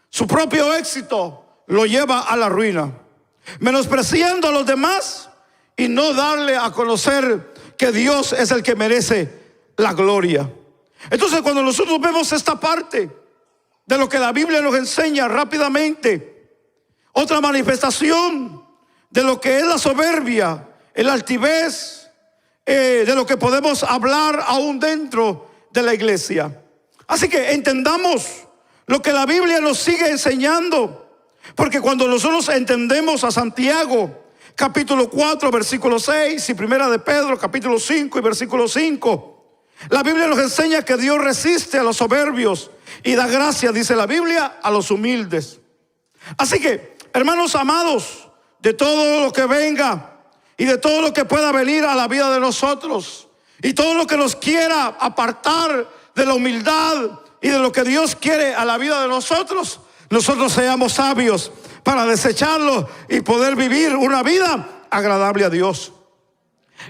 su propio éxito lo lleva a la ruina, menospreciando a los demás y no darle a conocer que Dios es el que merece la gloria. Entonces, cuando nosotros vemos esta parte de lo que la Biblia nos enseña rápidamente, otra manifestación de lo que es la soberbia, el altivez, de lo que podemos hablar aún dentro de la iglesia. Así que entendamos lo que la Biblia nos sigue enseñando, porque cuando nosotros entendemos a Santiago capítulo 4 versículo 6 y primera de Pedro capítulo 5 y versículo 5, La Biblia nos enseña que Dios resiste a los soberbios y da gracia, dice la Biblia, a los humildes. Así que, hermanos amados, de todo lo que venga y de todo lo que pueda venir a la vida de nosotros y todo lo que nos quiera apartar de la humildad y de lo que Dios quiere a la vida de nosotros seamos sabios para desecharlo y poder vivir una vida agradable a Dios.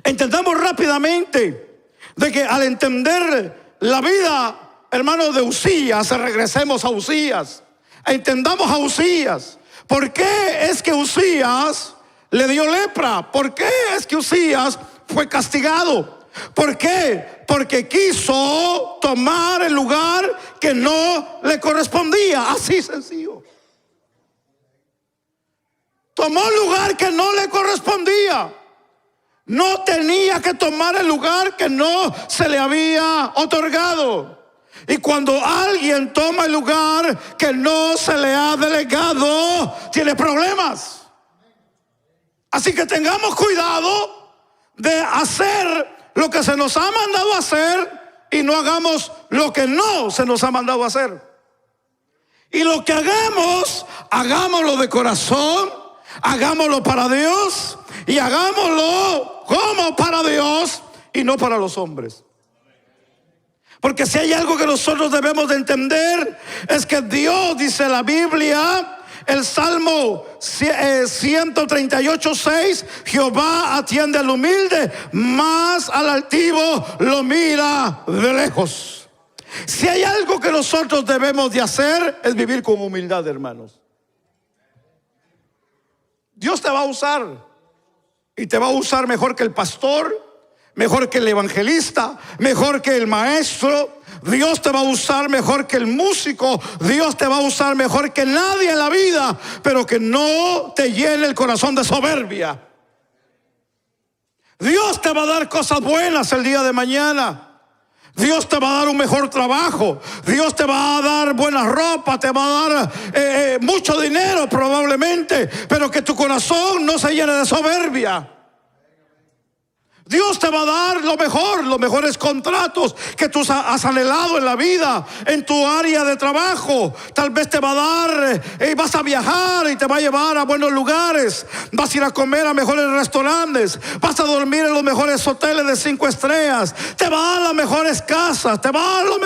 Entendamos rápidamente de que al entender la vida, hermanos, de Uzías, regresemos a Uzías, entendamos a Uzías. ¿Por qué es que Uzías le dio lepra? ¿Por qué es que Uzías fue castigado? ¿Por qué? Porque quiso tomar el lugar que no le correspondía. Así sencillo. Tomó el lugar que no le correspondía. No tenía que tomar el lugar que no se le había otorgado. Y cuando alguien toma el lugar que no se le ha delegado, tiene problemas. Así que tengamos cuidado de hacer lo que se nos ha mandado a hacer y no hagamos lo que no se nos ha mandado a hacer. Y lo que hagamos, hagámoslo de corazón, hagámoslo para Dios y hagámoslo como para Dios y no para los hombres. Porque si hay algo que nosotros debemos de entender es que Dios, dice la Biblia, el Salmo 138:6, Jehová atiende al humilde, mas al altivo lo mira de lejos. Si hay algo que nosotros debemos de hacer es vivir con humildad, hermanos. Dios te va a usar y te va a usar mejor que el pastor, mejor que el evangelista, mejor que el maestro. Dios te va a usar mejor que el músico. Dios te va a usar mejor que nadie en la vida, pero que no te llene el corazón de soberbia. Dios te va a dar cosas buenas el día de mañana. Dios te va a dar un mejor trabajo. Dios te va a dar buena ropa. Te va a dar mucho dinero probablemente, pero que tu corazón no se llene de soberbia. Dios te va a dar lo mejor, los mejores contratos que tú has anhelado en la vida, en tu área de trabajo. Tal vez te va a dar, vas a viajar y te va a llevar a buenos lugares. Vas a ir a comer a mejores restaurantes. Vas a dormir en los mejores hoteles de 5 estrellas. Te va a dar las mejores casas. Te va a dar los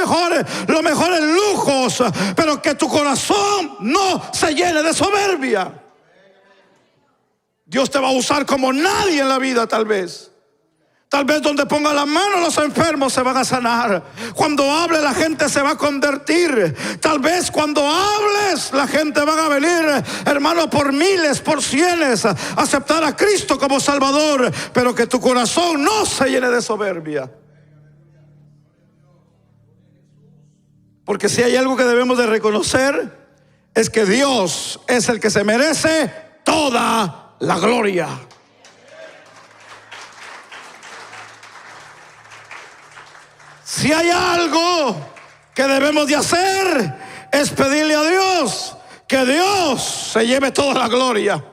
mejores lujos. Pero que tu corazón no se llene de soberbia. Dios te va a usar como nadie en la vida, tal vez. Tal vez donde ponga la mano los enfermos se van a sanar. Cuando hable la gente se va a convertir. Tal vez cuando hables la gente va a venir, hermano, por miles, por cienes, a aceptar a Cristo como Salvador. Pero que tu corazón no se llene de soberbia. Porque si hay algo que debemos de reconocer es que Dios es el que se merece toda la gloria. Si hay algo que debemos de hacer es pedirle a Dios que Dios se lleve toda la gloria.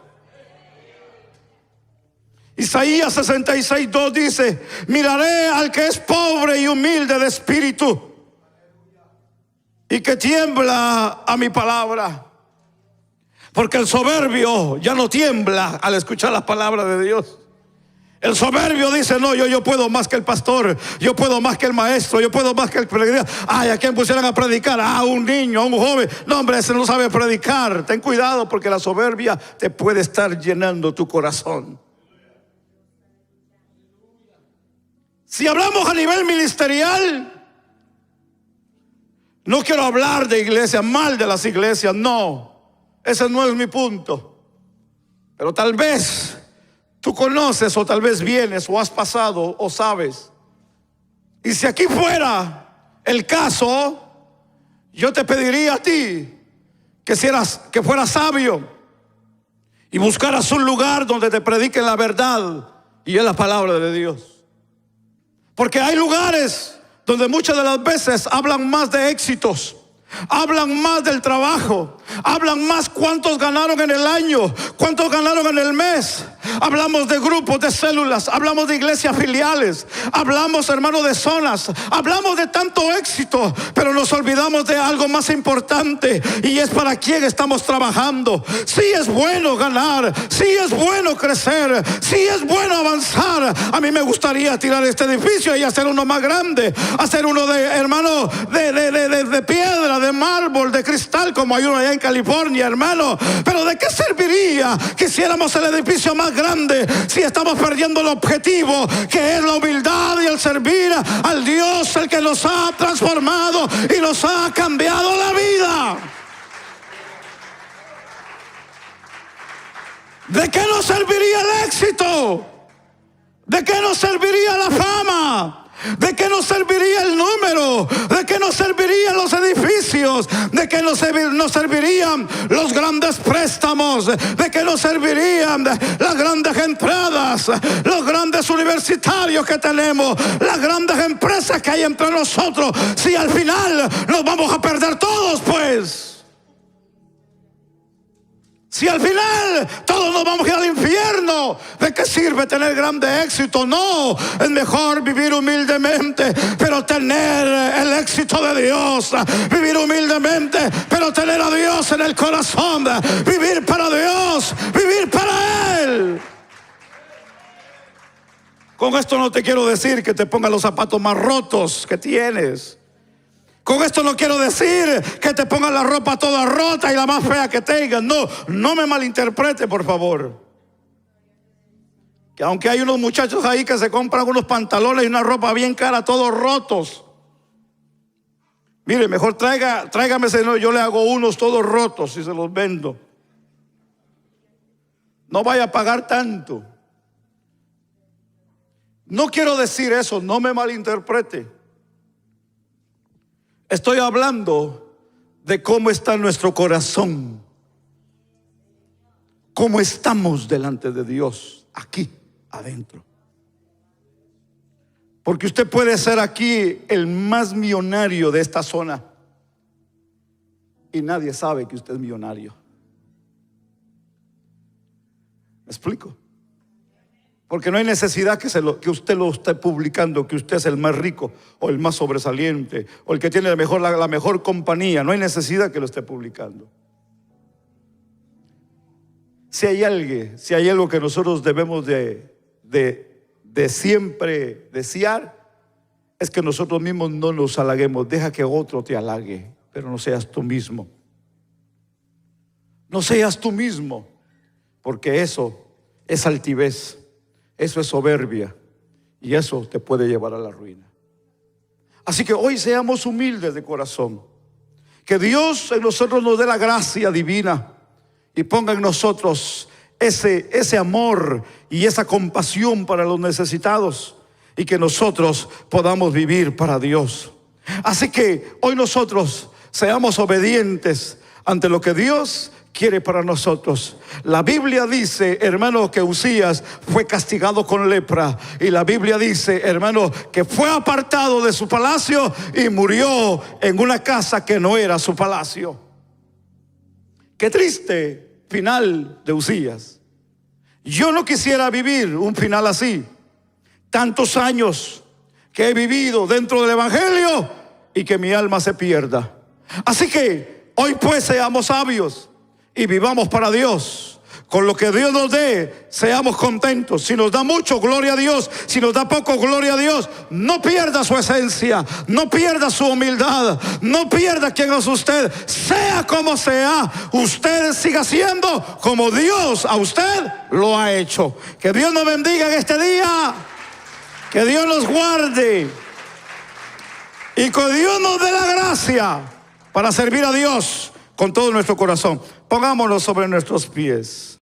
Isaías 66:2 dice: miraré al que es pobre y humilde de espíritu y que tiembla a mi palabra. Porque el soberbio ya no tiembla al escuchar la palabra de Dios. El soberbio dice: no, yo puedo más que el pastor, yo puedo más que el maestro, yo puedo más que el predicador. Ay, ¿a quién pusieran a predicar? A un niño, a un joven. No, hombre, ese no sabe predicar. Ten cuidado, porque la soberbia te puede estar llenando tu corazón. Si hablamos a nivel ministerial, no quiero hablar de iglesias, mal de las iglesias, no. Ese no es mi punto. Pero tal vez tú conoces, o tal vez vienes, o has pasado, o sabes. Y si aquí fuera el caso, yo te pediría a ti que fueras sabio y buscaras un lugar donde te prediquen la verdad, y es la palabra de Dios. Porque hay lugares donde muchas de las veces hablan más de éxitos, hablan más del trabajo, hablan más cuántos ganaron en el año, cuántos ganaron en el mes, hablamos de grupos, de células, hablamos de iglesias filiales, hablamos, hermano, de zonas, hablamos de tanto éxito, pero nos olvidamos de algo más importante, y es para quién estamos trabajando. Sí es bueno ganar, sí es bueno crecer, sí es bueno avanzar. A mí me gustaría tirar este edificio y hacer uno más grande, hacer uno de, hermano, de piedra, de mármol, de cristal, como hay uno allá en California, hermano. Pero ¿de qué serviría que hiciéramos el edificio más grande si estamos perdiendo el objetivo, que es la humildad y el servir al Dios, el que nos ha transformado y nos ha cambiado la vida? ¿De qué nos serviría el éxito? ¿De qué nos serviría la fama? ¿De qué nos serviría el número? ¿De qué nos servirían los edificios? ¿De qué nos servirían los grandes préstamos? ¿De qué nos servirían las grandes entradas? Los grandes universitarios que tenemos, las grandes empresas que hay entre nosotros, si al final nos vamos a perder todos, pues. Si al final todos nos vamos a ir al infierno, ¿de qué sirve tener grande éxito? No, es mejor vivir humildemente, pero tener el éxito de Dios. Vivir humildemente, pero tener a Dios en el corazón. Vivir para Dios, vivir para Él. Con esto no te quiero decir que te pongas los zapatos más rotos que tienes. Con esto no quiero decir que te pongas la ropa toda rota y la más fea que tengas. No, no me malinterprete, por favor. Que aunque hay unos muchachos ahí que se compran unos pantalones y una ropa bien cara, todos rotos. Mire, mejor tráigame ese, yo le hago unos todos rotos y se los vendo. No vaya a pagar tanto. No quiero decir eso, no me malinterprete. Estoy hablando de cómo está nuestro corazón, cómo estamos delante de Dios, aquí adentro. Porque usted puede ser aquí el más millonario de esta zona y nadie sabe que usted es millonario. ¿Me explico? Porque no hay necesidad que usted lo esté publicando, que usted es el más rico o el más sobresaliente o el que tiene la mejor compañía. No hay necesidad que lo esté publicando. Si hay algo que nosotros debemos de siempre desear, es que nosotros mismos no nos halaguemos. Deja que otro te halague, pero no seas tú mismo. No seas tú mismo, porque eso es altivez. Eso es soberbia y eso te puede llevar a la ruina. Así que hoy seamos humildes de corazón. Que Dios en nosotros nos dé la gracia divina y ponga en nosotros ese amor y esa compasión para los necesitados, y que nosotros podamos vivir para Dios. Así que hoy nosotros seamos obedientes ante lo que Dios quiere para nosotros. La Biblia dice, hermano, que Usías fue castigado con lepra, y la Biblia dice, hermano, que fue apartado de su palacio y murió en una casa que no era su palacio. Qué triste final de Usías. Yo no quisiera vivir un final así. Tantos años que he vivido dentro del evangelio y que mi alma se pierda. Así que hoy pues seamos sabios y vivamos para Dios. Con lo que Dios nos dé, seamos contentos. Si nos da mucho, gloria a Dios. Si nos da poco, gloria a Dios. No pierda su esencia, no pierda su humildad, no pierda quién es usted. Sea como sea, usted siga siendo como Dios a usted lo ha hecho. Que Dios nos bendiga en este día. Que Dios nos guarde y que Dios nos dé la gracia para servir a Dios con todo nuestro corazón. Pongámonos sobre nuestros pies.